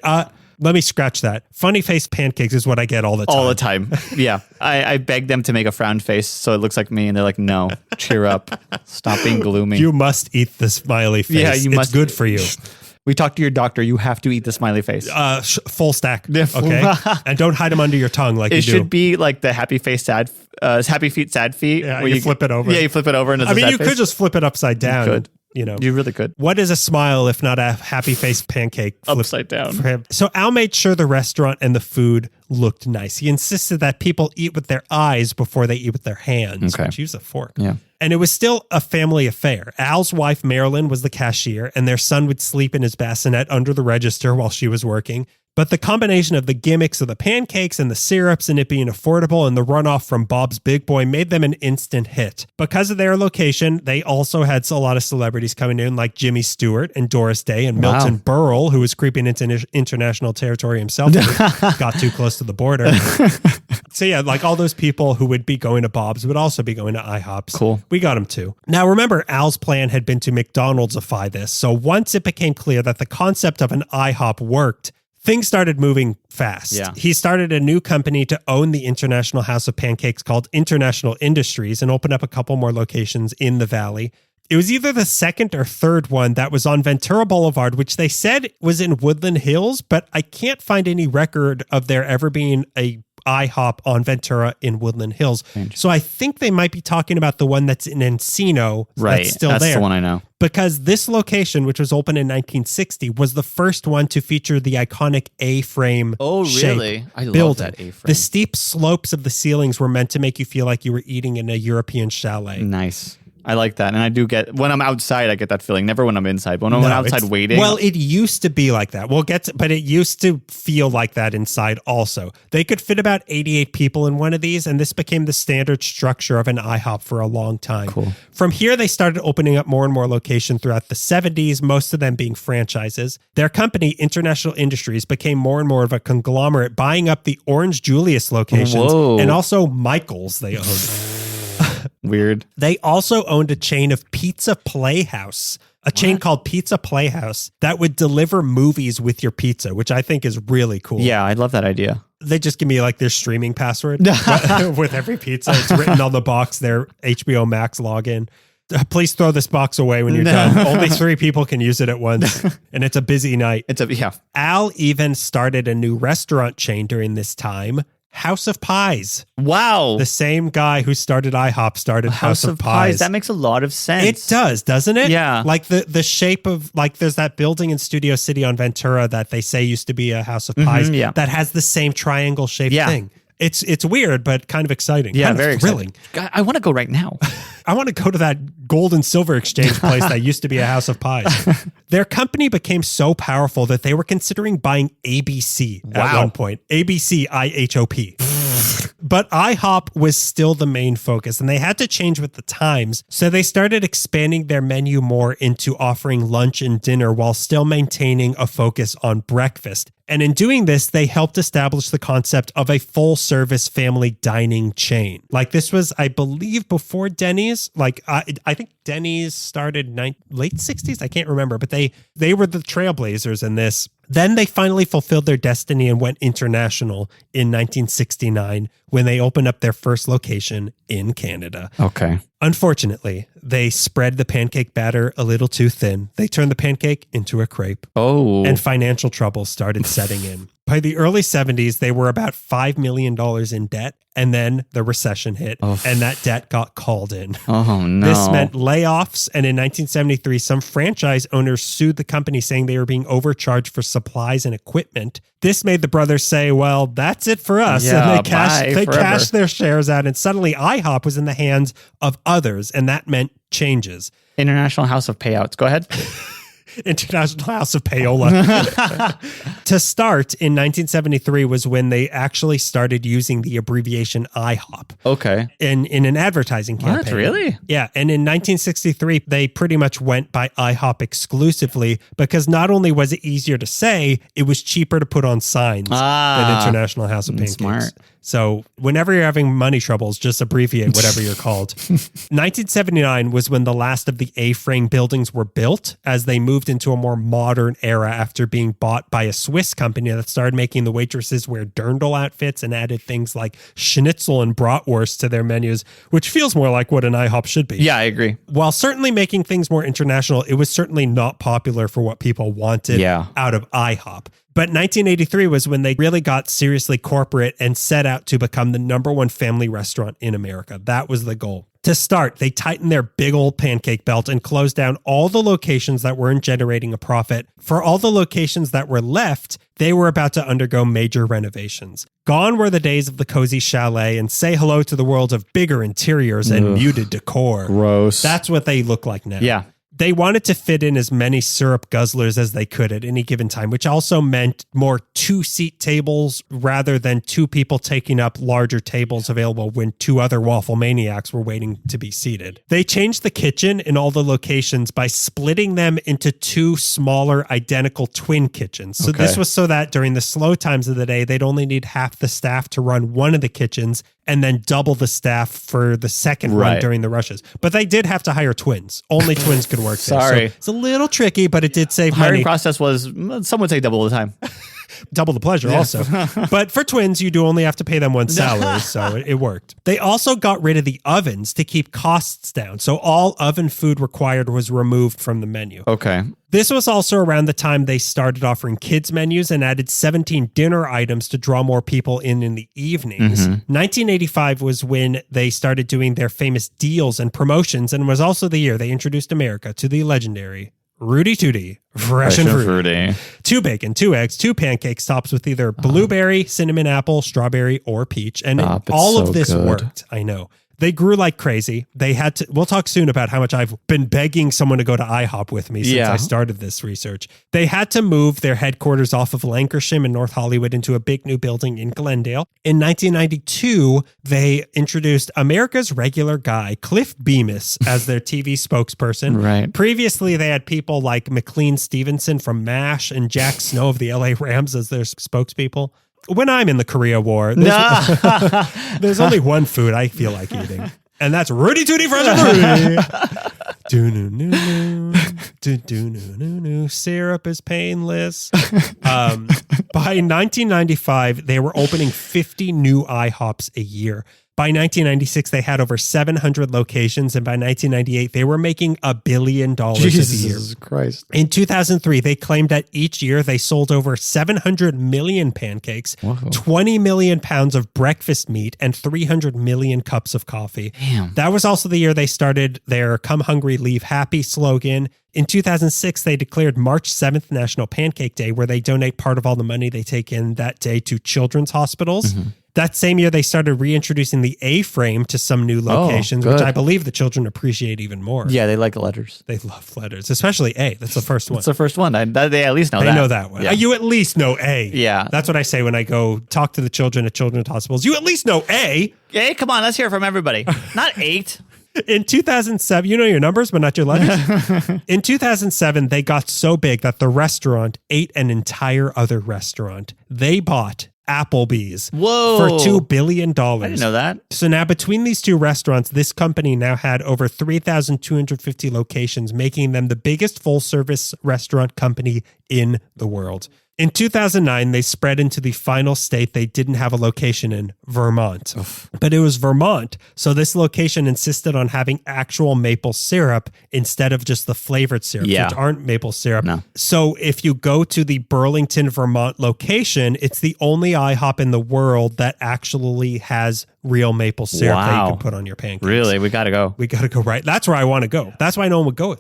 Let me scratch that. Funny face pancakes is what I get all the time. All the time. Yeah. I beg them to make a frown face so it looks like me, and they're like, no, cheer up. Stop being gloomy. You must eat the smiley face. Yeah, it's good for you. We talked to your doctor. You have to eat the smiley face. Full stack. Okay. And don't hide them under your tongue like you do. It should be like the happy face, happy feet, sad feet. Yeah, where you flip it over. Yeah, you flip it over. And you could just flip it upside down. You could. You really could. What is a smile if not a happy face pancake upside down for him? So Al made sure the restaurant and the food looked nice. He insisted that people eat with their eyes before they eat with their hands, which use a fork. Yeah. And it was still a family affair. Al's wife, Marilyn, was the cashier, and their son would sleep in his bassinet under the register while she was working. But the combination of the gimmicks of the pancakes and the syrups and it being affordable and the runoff from Bob's Big Boy made them an instant hit. Because of their location, they also had a lot of celebrities coming in like Jimmy Stewart and Doris Day and Milton Berle, who was creeping into international territory himself. Got too close to the border. So yeah, like all those people who would be going to Bob's would also be going to IHOPs. Cool. We got them too. Now remember, Al's plan had been to McDonald'sify this. So once it became clear that the concept of an IHOP worked, things started moving fast. Yeah. He started a new company to own the International House of Pancakes called International Industries and opened up a couple more locations in the Valley. It was either the second or third one that was on Ventura Boulevard, which they said was in Woodland Hills, but I can't find any record of there ever being a IHOP on Ventura in Woodland Hills. So I think they might be talking about the one that's in Encino. Right. That's still there. That's the one I know. Because this location, which was opened in 1960, was the first one to feature the iconic A-frame shape. I love building. that A-frame. The steep slopes of the ceilings were meant to make you feel like you were eating in a European chalet. Nice. I like that. And I do get, when I'm outside, I get that feeling. Never when I'm inside. When I'm outside waiting. Well, it used to be like that. But it used to feel like that inside also. They could fit about 88 people in one of these, and this became the standard structure of an IHOP for a long time. Cool. From here, they started opening up more and more locations throughout the 70s, most of them being franchises. Their company, International Industries, became more and more of a conglomerate, buying up the Orange Julius locations and also Michael's they owned. Weird. They also owned a chain of Pizza Playhouse, chain called Pizza Playhouse that would deliver movies with your pizza, which I think is really cool. Yeah, I love that idea. They just give me like their streaming password with every pizza. It's written on the box, their HBO Max login. Please throw this box away when you're done. Only 3 people can use it at once, and it's a busy night. Yeah. Al even started a new restaurant chain during this time, House of Pies. Wow. The same guy who started IHOP started House of Pies. That makes a lot of sense. It does, doesn't it? Yeah. Like the shape of, like, there's that building in Studio City on Ventura that they say used to be a House of Pies that has the same triangle shaped thing. It's weird, but kind of exciting. Yeah, kind of very thrilling. exciting. I want to go right now. I want to go to that gold and silver exchange place that used to be a House of Pies. Their company became so powerful that they were considering buying ABC at one point. ABC IHOP. But IHOP was still the main focus, and they had to change with the times. So they started expanding their menu more into offering lunch and dinner while still maintaining a focus on breakfast. And in doing this, they helped establish the concept of a full-service family dining chain. Like, this was, I believe, before Denny's. Like, I think Denny's started late 60s. I can't remember, but they were the trailblazers in this. Then they finally fulfilled their destiny and went international in 1969 when they opened up their first location in Canada. Okay. Unfortunately, they spread the pancake batter a little too thin. They turned the pancake into a crepe. Oh. And financial troubles started setting in. By the early 70s, they were about $5 million in debt, and then the recession hit, and that debt got called in. Oh, no. This meant layoffs, and in 1973, some franchise owners sued the company saying they were being overcharged for supplies and equipment. This made the brothers say, well, that's it for us. Yeah, and they cashed their shares out, and suddenly IHOP was in the hands of others, and that meant changes. International House of Payouts. Go ahead. International House of Payola. To start, in 1973 was when they actually started using the abbreviation IHOP. Okay. In an advertising campaign. What? Really? Yeah. And in 1963, they pretty much went by IHOP exclusively because not only was it easier to say, it was cheaper to put on signs than International House of Pancakes. Smart. So whenever you're having money troubles, just abbreviate whatever you're called. 1979 was when the last of the A-frame buildings were built as they moved into a more modern era after being bought by a Swiss company that started making the waitresses wear dirndl outfits and added things like schnitzel and bratwurst to their menus, which feels more like what an IHOP should be. Yeah, I agree. While certainly making things more international, it was certainly not popular for what people wanted out of IHOP. But 1983 was when they really got seriously corporate and set out to become the #1 family restaurant in America. That was the goal. To start, they tightened their big old pancake belt and closed down all the locations that weren't generating a profit. For all the locations that were left, they were about to undergo major renovations. Gone were the days of the cozy chalet and say hello to the world of bigger interiors and muted decor. Gross. That's what they look like now. Yeah. They wanted to fit in as many syrup guzzlers as they could at any given time, which also meant more 2-seat tables rather than 2 people taking up larger tables available when 2 other waffle maniacs were waiting to be seated. They changed the kitchen in all the locations by splitting them into 2 smaller identical twin kitchens. So this was so that during the slow times of the day, they'd only need half the staff to run one of the kitchens and then double the staff for the second run during the rushes. But they did have to hire twins. Only twins could work there. Sorry. So it's a little tricky, but it did save Hiring money. process was, some would say double the time. Double the pleasure also. But for twins, you do only have to pay them one salary, so it worked. They also got rid of the ovens to keep costs down. So all oven food required was removed from the menu. Okay. This was also around the time they started offering kids menus and added 17 dinner items to draw more people in the evenings. 1985 was when they started doing their famous deals and promotions, and was also the year they introduced America to the legendary Rudy Tooty, fresh and fruity. 2 bacon, 2 eggs, 2 pancakes topped with either blueberry, cinnamon apple, strawberry, or peach. And all of this worked, I know. They grew like crazy. They had to, we'll talk soon about how much I've been begging someone to go to IHOP with me since I started this research. They had to move their headquarters off of Lankershim in North Hollywood into a big new building in Glendale. In 1992, they introduced America's regular guy, Cliff Bemis, as their TV spokesperson. Right. Previously, they had people like McLean Stevenson from MASH and Jack Snow of the LA Rams as their spokespeople. When I'm in the Korea War, there's only one food I feel like eating, and that's Rudy Tooty Fresh and Fruity. Syrup is painless. By 1995, they were opening 50 new IHOPs a year. By 1996, they had over 700 locations, and by 1998, they were making $1 billion a year. Jesus Christ. In 2003, they claimed that each year they sold over 700 million pancakes, 20 million pounds of breakfast meat, and 300 million cups of coffee. Damn. That was also the year they started their Come Hungry, Leave Happy slogan. In 2006, they declared March 7th National Pancake Day, where they donate part of all the money they take in that day to children's hospitals. That same year, they started reintroducing the A-frame to some new locations, which I believe the children appreciate even more. Yeah, they like letters. They love letters, especially A. That's the first one. It's the first one. They at least know that. They know that one. Yeah. You at least know A. Yeah. That's what I say when I go talk to the children at children's hospitals. You at least know A. Hey, come on. Let's hear it from everybody. Not 8. In 2007, you know your numbers, but not your letters. In 2007, they got so big that the restaurant ate an entire other restaurant. They bought Applebee's for $2 billion. I didn't know that. So now between these two restaurants, this company now had over 3,250 locations, making them the biggest full-service restaurant company in the world. In 2009, they spread into the final state they didn't have a location in, Vermont. But it was Vermont, so this location insisted on having actual maple syrup instead of just the flavored syrups, which aren't maple syrup. No. So if you go to the Burlington, Vermont location, it's the only IHOP in the world that actually has real maple syrup that you can put on your pancakes. Really? We got to go. We got to go right. That's where I want to go. That's why no one would go.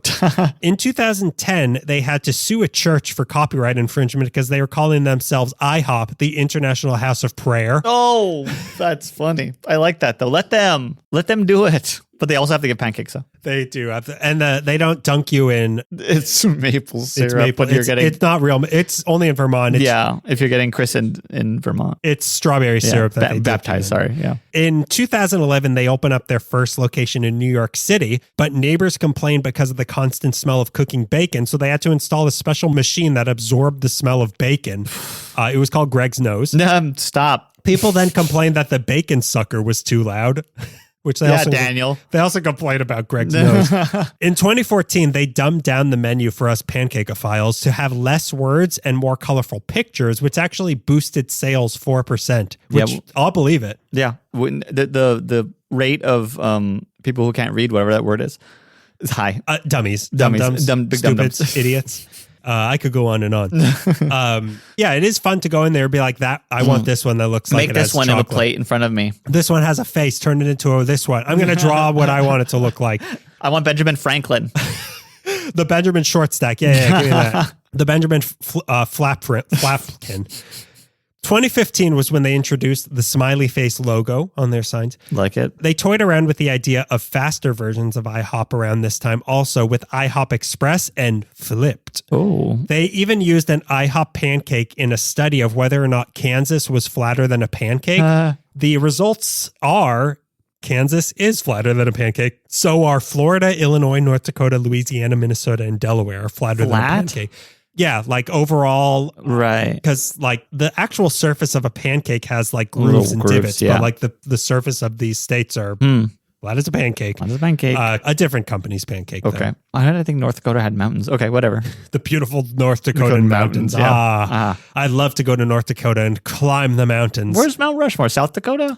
In 2010, they had to sue a church for copyright infringement because they were calling themselves IHOP, the International House of Prayer. Oh, that's funny. I like that, though. Let them do it. But they also have to get pancakes, though. They do have to, and they don't dunk you in. It's maple syrup, It's maple. but you're getting. It's not real. It's only in Vermont. If you're getting christened in Vermont. It's strawberry syrup that they baptized. Sorry, yeah. In 2011, they opened up their first location in New York City, but neighbors complained because of the constant smell of cooking bacon, so they had to install a special machine that absorbed the smell of bacon. It was called Greg's Nose. Stop. People then complained that the bacon sucker was too loud. Which they Daniel. They also complained about Greg's Nose. In 2014, they dumbed down the menu for us Pancakeophiles to have less words and more colorful pictures, which actually boosted sales 4%, which I'll believe it. Yeah. The rate of people who can't read, whatever that word is high. Dummies. Big Stupids, dum-dums. idiots. I could go on and on. It is fun to go in there and be like, that. I want this one that looks like Make this one in a plate in front of me. This one has a face. Turn it into this one. I'm going to draw what I want it to look like. I want Benjamin Franklin. The Benjamin short stack. Yeah, give me that. The Benjamin Flapkin. 2015 was when they introduced the smiley face logo on their signs. Like it. They toyed around with the idea of faster versions of IHOP around this time, also with IHOP Express and Flipped. Oh. They even used an IHOP pancake in a study of whether or not Kansas was flatter than a pancake. The results are Kansas is flatter than a pancake. So are Florida, Illinois, North Dakota, Louisiana, Minnesota, and Delaware are flatter than a pancake. Yeah, like overall, right? Because like the actual surface of a pancake has like grooves and divots, but like the surface of these states are flat as a pancake. Flat as a pancake. A different company's pancake. Okay, though. I think North Dakota had mountains. Okay, whatever. The beautiful North Dakotan mountains. Yeah. I'd love to go to North Dakota and climb the mountains. Where's Mount Rushmore? South Dakota?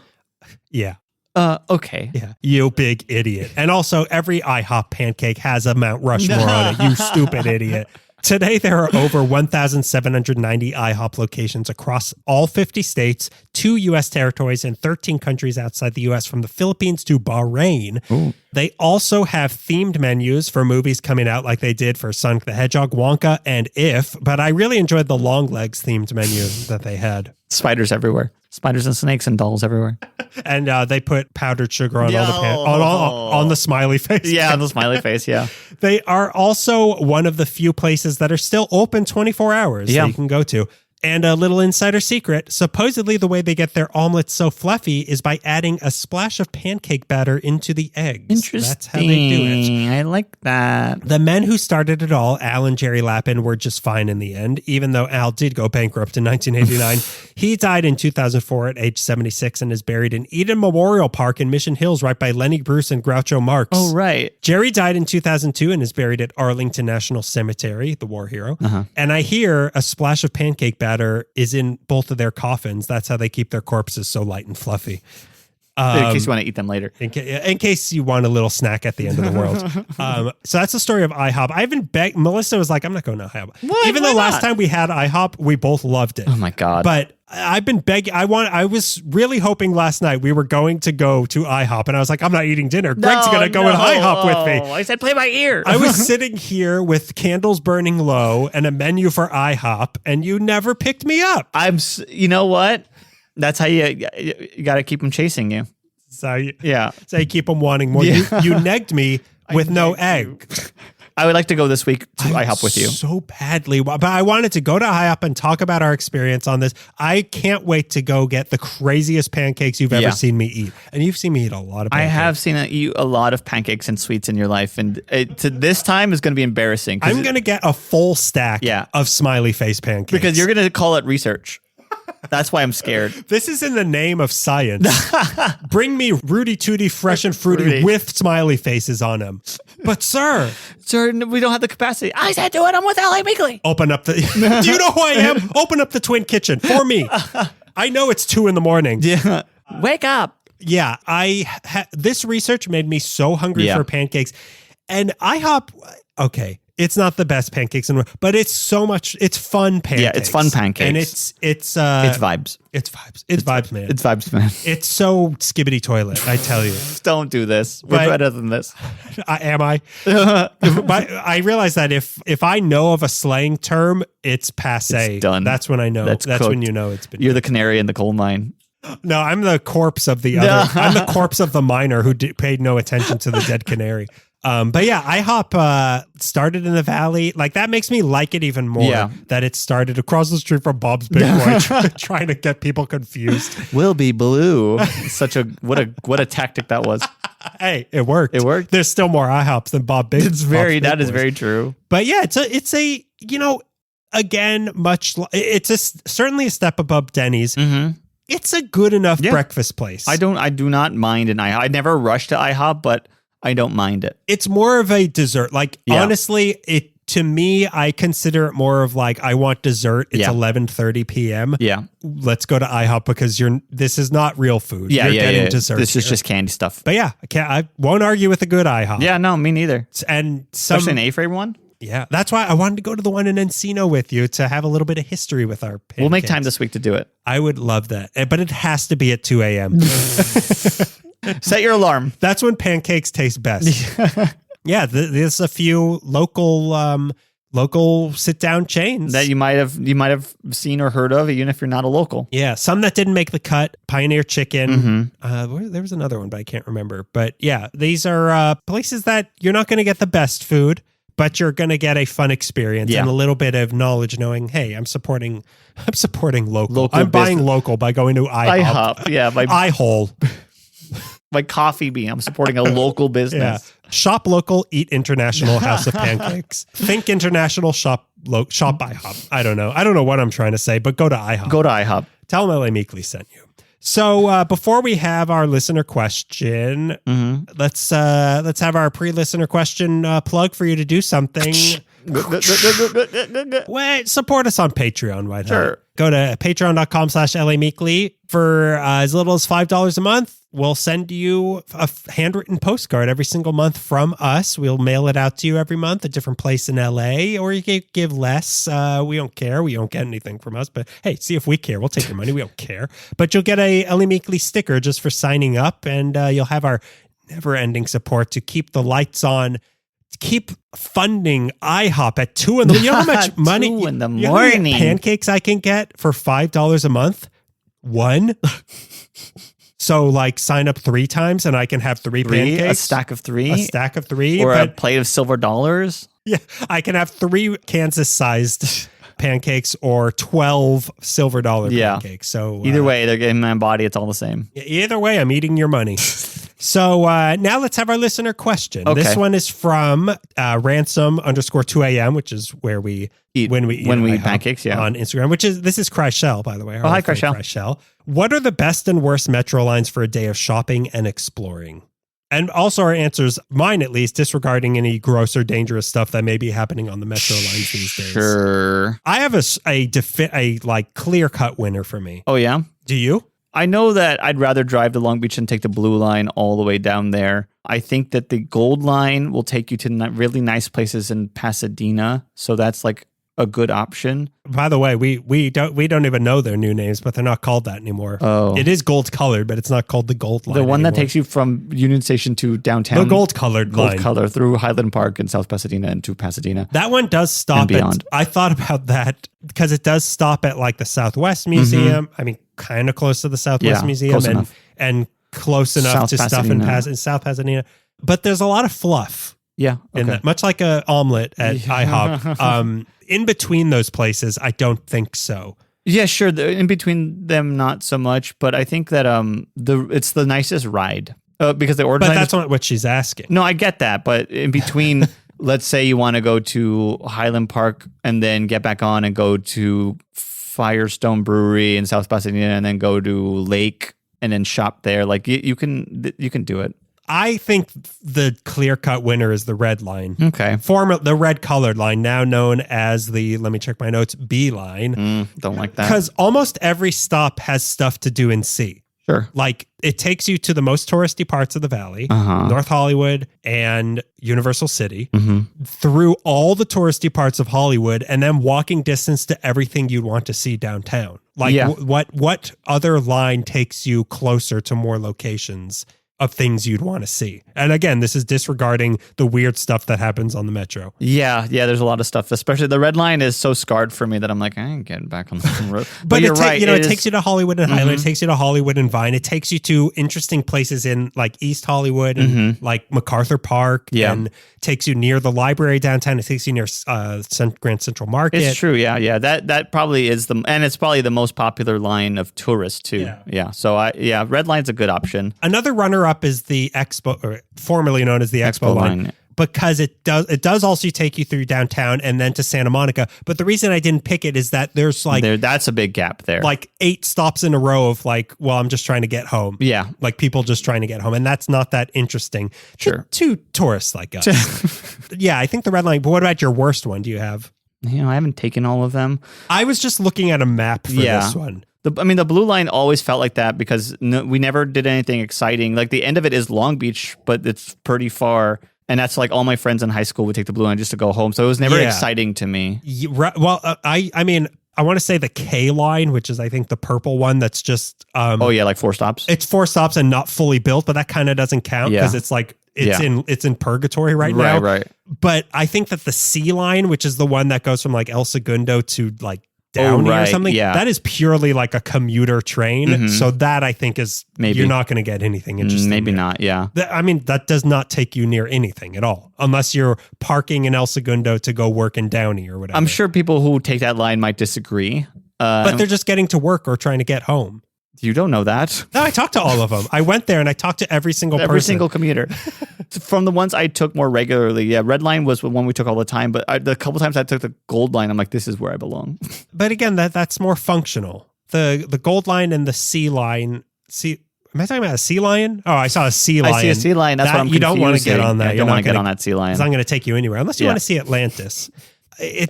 Yeah. Okay. Yeah. You big idiot. And also, every IHOP pancake has a Mount Rushmore on it. You stupid idiot. Today, there are over 1,790 IHOP locations across all 50 states, 2 U.S. territories, and 13 countries outside the U.S., from the Philippines to Bahrain. Ooh. They also have themed menus for movies coming out like they did for Sonic the Hedgehog, Wonka, and If, but I really enjoyed the Long Legs themed menu that they had. Spiders everywhere. Spiders and snakes and dolls everywhere. And they put powdered sugar on on the smiley face. Yeah, on the smiley face, yeah. They are also one of the few places that are still open 24 hours that you can go to. And a little insider secret, supposedly the way they get their omelets so fluffy is by adding a splash of pancake batter into the eggs. Interesting. That's how they do it. I like that. The men who started it all, Al and Jerry Lappin, were just fine in the end, even though Al did go bankrupt in 1989. He died in 2004 at age 76 and is buried in Eden Memorial Park in Mission Hills, right by Lenny Bruce and Groucho Marx. Oh, right. Jerry died in 2002 and is buried at Arlington National Cemetery, the war hero. And I hear a splash of pancake batter is in both of their coffins. That's how they keep their corpses so light and fluffy. in case you want to eat them later. In case you want a little snack at the end of the world. So that's the story of IHOP. I haven't begged. Melissa was like, I'm not going to IHOP. What? Even though last time we had IHOP, we both loved it. Oh my God. But I've been begging. I was really hoping last night we were going to go to IHOP, and I was like, I'm not eating dinner. Greg's going to go with IHOP with me. I said, play by ear. I was sitting here with candles burning low and a menu for IHOP, and you never picked me up. You know what? That's how you got to keep them chasing you. So you keep them wanting more. Yeah. You negged me with no egg. I would like to go this week to IHOP with you. So badly. But I wanted to go to IHOP and talk about our experience on this. I can't wait to go get the craziest pancakes you've ever seen me eat. And you've seen me eat a lot of pancakes. I have seen you a lot of pancakes and sweets in your life. And this time is going to be embarrassing. I'm going to get a full stack of smiley face pancakes. Because you're going to call it research. That's why I'm scared. This is in the name of science. Bring me Rudy Tooty fresh and fruity with smiley faces on them. But sir, we don't have the capacity. I said do it. I'm with LA Weekly. Open up the... Do you know who I am? Open up the Twin Kitchen for me. I know it's 2 a.m. Yeah. Wake up. Yeah. This research made me so hungry for pancakes. And IHOP, okay, it's not the best pancakes in the world, but it's fun pancakes. Yeah, it's fun pancakes. And it's vibes. It's vibes. It's vibes, man. It's vibes, man. It's so skibbity toilet, I tell you. Don't do this. We're better than this. Am I? I realize that if I know of a slang term, it's passé. It's done. That's when I know. That's when you know it's been. You're the canary in the coal mine. No, I'm the corpse of the other. I'm the corpse of the miner who paid no attention to the dead canary. But yeah, IHOP started in the Valley. Like that makes me like it even more that it started across the street from Bob's Big Boy, trying to get people confused. Will be blue. What a tactic that was. Hey, it worked. It worked. There's still more IHOPs than That is very true. But yeah, it's a again certainly a step above Denny's. Mm-hmm. It's a good enough breakfast place. I do not mind an IHOP. I never rush to IHOP, but I don't mind it. It's more of a dessert. Like honestly, to me, I consider it more of like I want dessert. It's 11:30 p.m. Yeah, let's go to IHOP because this is not real food. Yeah, you're getting dessert. This is just candy stuff. But yeah, I won't argue with a good IHOP. Yeah, no, me neither. And especially an A-frame one. Yeah, that's why I wanted to go to the one in Encino with you to have a little bit of history with our pancakes. We'll make time this week to do it. I would love that, but it has to be at 2 a.m. Set your alarm. That's when pancakes taste best. Yeah, there's a few local sit-down chains that you might have seen or heard of, even if you're not a local. Yeah, some that didn't make the cut. Pioneer Chicken. Mm-hmm. There was another one, but I can't remember. But yeah, these are places that you're not going to get the best food, but you're going to get a fun experience and a little bit of knowledge, knowing, hey, I'm supporting local. I'm buying local by going to IHOP. Yeah, by iHole. My coffee bean. I'm supporting a local business. Yeah. Shop local, eat international, House of Pancakes. Think international, shop IHOP. I don't know what I'm trying to say, but go to IHOP. Go to IHOP. Tell them LA Meekly sent you. So before we have our listener question, let's have our pre-listener question plug for you to do something. Wait, support us on Patreon, right? Sure. Go to patreon.com/LA Meekly. For as little as $5 a month, we'll send you a handwritten postcard every single month from us. We'll mail it out to you every month, a different place in LA, or you can give less. We don't care. We don't get anything from us, but hey, see if we care. We'll take your money. We don't care. But you'll get a LA Meekly sticker just for signing up, and you'll have our never-ending support to keep the lights on. Keep funding IHOP at 2 in the morning. You know how much money 2 in the morning pancakes I can get for $5 a month? 1. So like sign up 3 times and I can have 3 pancakes. A stack of 3. A stack of 3. Or a plate of silver dollars. Yeah. I can have 3 Kansas-sized pancakes or 12 silver dollar pancakes. So either way, they're getting my body. It's all the same. Either way, I'm eating your money. So now let's have our listener question. Okay. This one is from ransom_2am, which is where we eat when we eat pancakes on Instagram. This is Cryshell, by the way. Hi, Cryshell. What are the best and worst metro lines for a day of shopping and exploring? And also our answers, mine at least, disregarding any gross or dangerous stuff that may be happening on the metro lines these days. Sure. I have a clear cut winner for me. Oh yeah. Do you? I know that I'd rather drive to Long Beach and take the blue line all the way down there. I think that the gold line will take you to really nice places in Pasadena. So that's like a good option. By the way, we don't even know their new names, but they're not called that anymore. Oh. It is gold colored, but it's not called the gold line. The one anymore. that takes you from Union Station to downtown. The gold colored line. Gold color through Highland Park and South Pasadena and to Pasadena. That one does stop and beyond. I thought about that because it does stop at like the Southwest Museum. I mean, kind of close to the Southwest Museum and close enough to stuff in South Pasadena. But there's a lot of fluff. Yeah. Okay. Much like a omelet at IHOP. In between those places, I don't think so. Yeah, sure. In between them, not so much. But I think that it's the nicest ride because the order. But that's not what she's asking. No, I get that. But in between, let's say you want to go to Highland Park and then get back on and go to Firestone Brewery in South Pasadena and then go to Lake and then shop there. Like you can do it. I think the clear-cut winner is the red line. Okay. The red colored line, now known as the, let me check my notes, B line. Don't like that. Because almost every stop has stuff to do in C. Sure. Like, it takes you to the most touristy parts of the valley, North Hollywood and Universal City, through all the touristy parts of Hollywood, and then walking distance to everything you'd want to see downtown. Like, what other line takes you closer to more locations of things you'd want to see? And again, this is disregarding the weird stuff that happens on the metro. Yeah, there's a lot of stuff, especially the red line is so scarred for me that I'm like, I ain't getting back on the road. But you're right. It takes you to Hollywood and Highland, it takes you to Hollywood and Vine, it takes you to interesting places in like East Hollywood and like MacArthur Park, and takes you near the library downtown, it takes you near Grand Central Market. It's true, yeah. That probably is and it's probably the most popular line of tourists too. Yeah. So red line's a good option. Another runner-up is the Expo, or formerly known as the Expo line, because it does also take you through downtown and then to Santa Monica. But the reason I didn't pick it is that there's like that's a big gap there. Like 8 stops in a row of like, well, I'm just trying to get home. Yeah, like people just trying to get home, and that's not that interesting. Sure, to tourists like us. Yeah, I think the red line. But what about your worst one? Do you have? I haven't taken all of them. I was just looking at a map for this one. The blue line always felt like that because we never did anything exciting. Like the end of it is Long Beach, but it's pretty far. And that's like all my friends in high school would take the blue line just to go home. So it was never exciting to me. Well, I mean, I want to say the K line, which is I think the purple one that's just... like 4 stops. It's 4 stops and not fully built, but that kind of doesn't count because it's like it's in purgatory right now. Right. But I think that the C line, which is the one that goes from like El Segundo to like Downey or something, that is purely like a commuter train. So that I think is maybe you're not going to get anything interesting. Maybe there. Not. Yeah. I mean, that does not take you near anything at all, unless you're parking in El Segundo to go work in Downey or whatever. I'm sure people who take that line might disagree, but they're just getting to work or trying to get home. You don't know that. No, I talked to all of them. I went there and I talked to every single person. Every single commuter. From the ones I took more regularly, red line was the one we took all the time. But the couple times I took the gold line, I'm like, this is where I belong. But again, that's more functional. The gold line and the C line. Am I talking about a sea lion? Oh, I saw a sea lion. I see a sea lion. That's what I'm confusing. You don't want to get on that. You don't want to get on that sea lion. It's not going to take you anywhere unless you want to see Atlantis.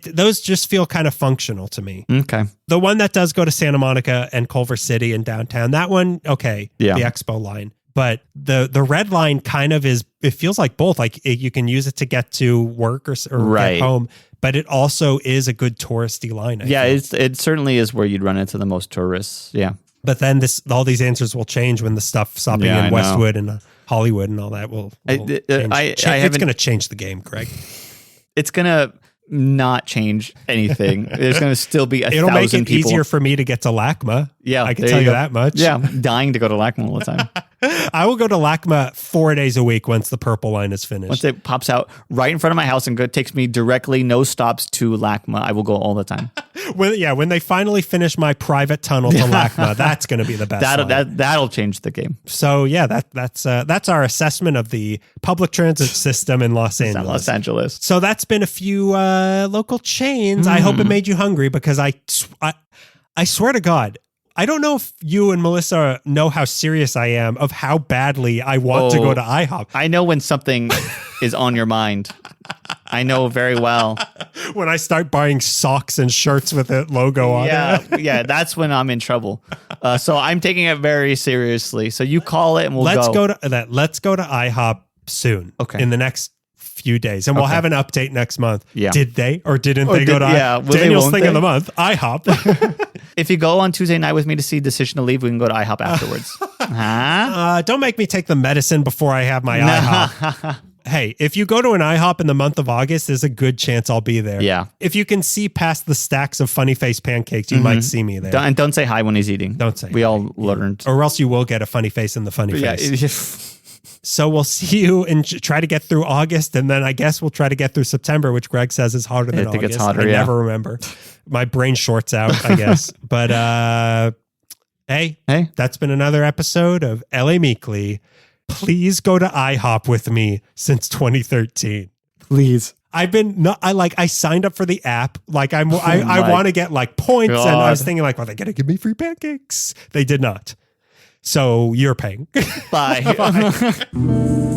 Those just feel kind of functional to me. Okay. The one that does go to Santa Monica and Culver City and downtown, that one, okay, the Expo line. But the red line kind of is, it feels like both. Like you can use it to get to work or get home, but it also is a good touristy line. It certainly is where you'd run into the most tourists. Yeah. But then all these answers will change when the stuff stopping in Westwood and Hollywood and all that will change. It's going to change the game, Craig. It's going to not change anything. There's going to still be It'll 1,000 make it people. easier for me to get to LACMA. Yeah, I can tell you that much. Yeah, I'm dying to go to LACMA all the time. I will go to LACMA 4 days a week once the purple line is finished. Once it pops out right in front of my house and takes me directly, no stops to LACMA, I will go all the time. When they finally finish my private tunnel to LACMA, that's going to be the best. That'll change the game. So yeah, that's our assessment of the public transit system in Los Angeles. So that's been a few local chains. I hope it made you hungry because I swear to God, I don't know if you and Melissa know how serious I am of how badly I want to go to IHOP. I know when something is on your mind. I know very well. When I start buying socks and shirts with a logo on it. Yeah, that's when I'm in trouble. So I'm taking it very seriously. So you call it and Let's go to IHOP soon. Okay. In the next few days, and we'll have an update next month. Yeah. Did they or didn't they go to Daniel's thing of the month? IHOP. If you go on Tuesday night with me to see Decision to Leave, we can go to IHOP afterwards. Huh? Don't make me take the medicine before I have my IHOP. Hey, if you go to an IHOP in the month of August, there's a good chance I'll be there. Yeah. If you can see past the stacks of funny face pancakes, you might see me there. Don't say hi when he's eating. Don't say We hi. all learned. Or else you will get a funny face in the funny face. Yeah. So we'll see you and try to get through August, and then I guess we'll try to get through September, which Greg says is harder than I think August. it's harder, I yeah. never remember. My brain shorts out, I guess. But hey, that's been another episode of LA Meekly. Please go to IHOP with me since 2013. Please. I signed up for the app. Like I want to get like points, God. and I was thinking like, well, they're gonna give me free pancakes. They did not. So you're paying. Bye. Bye.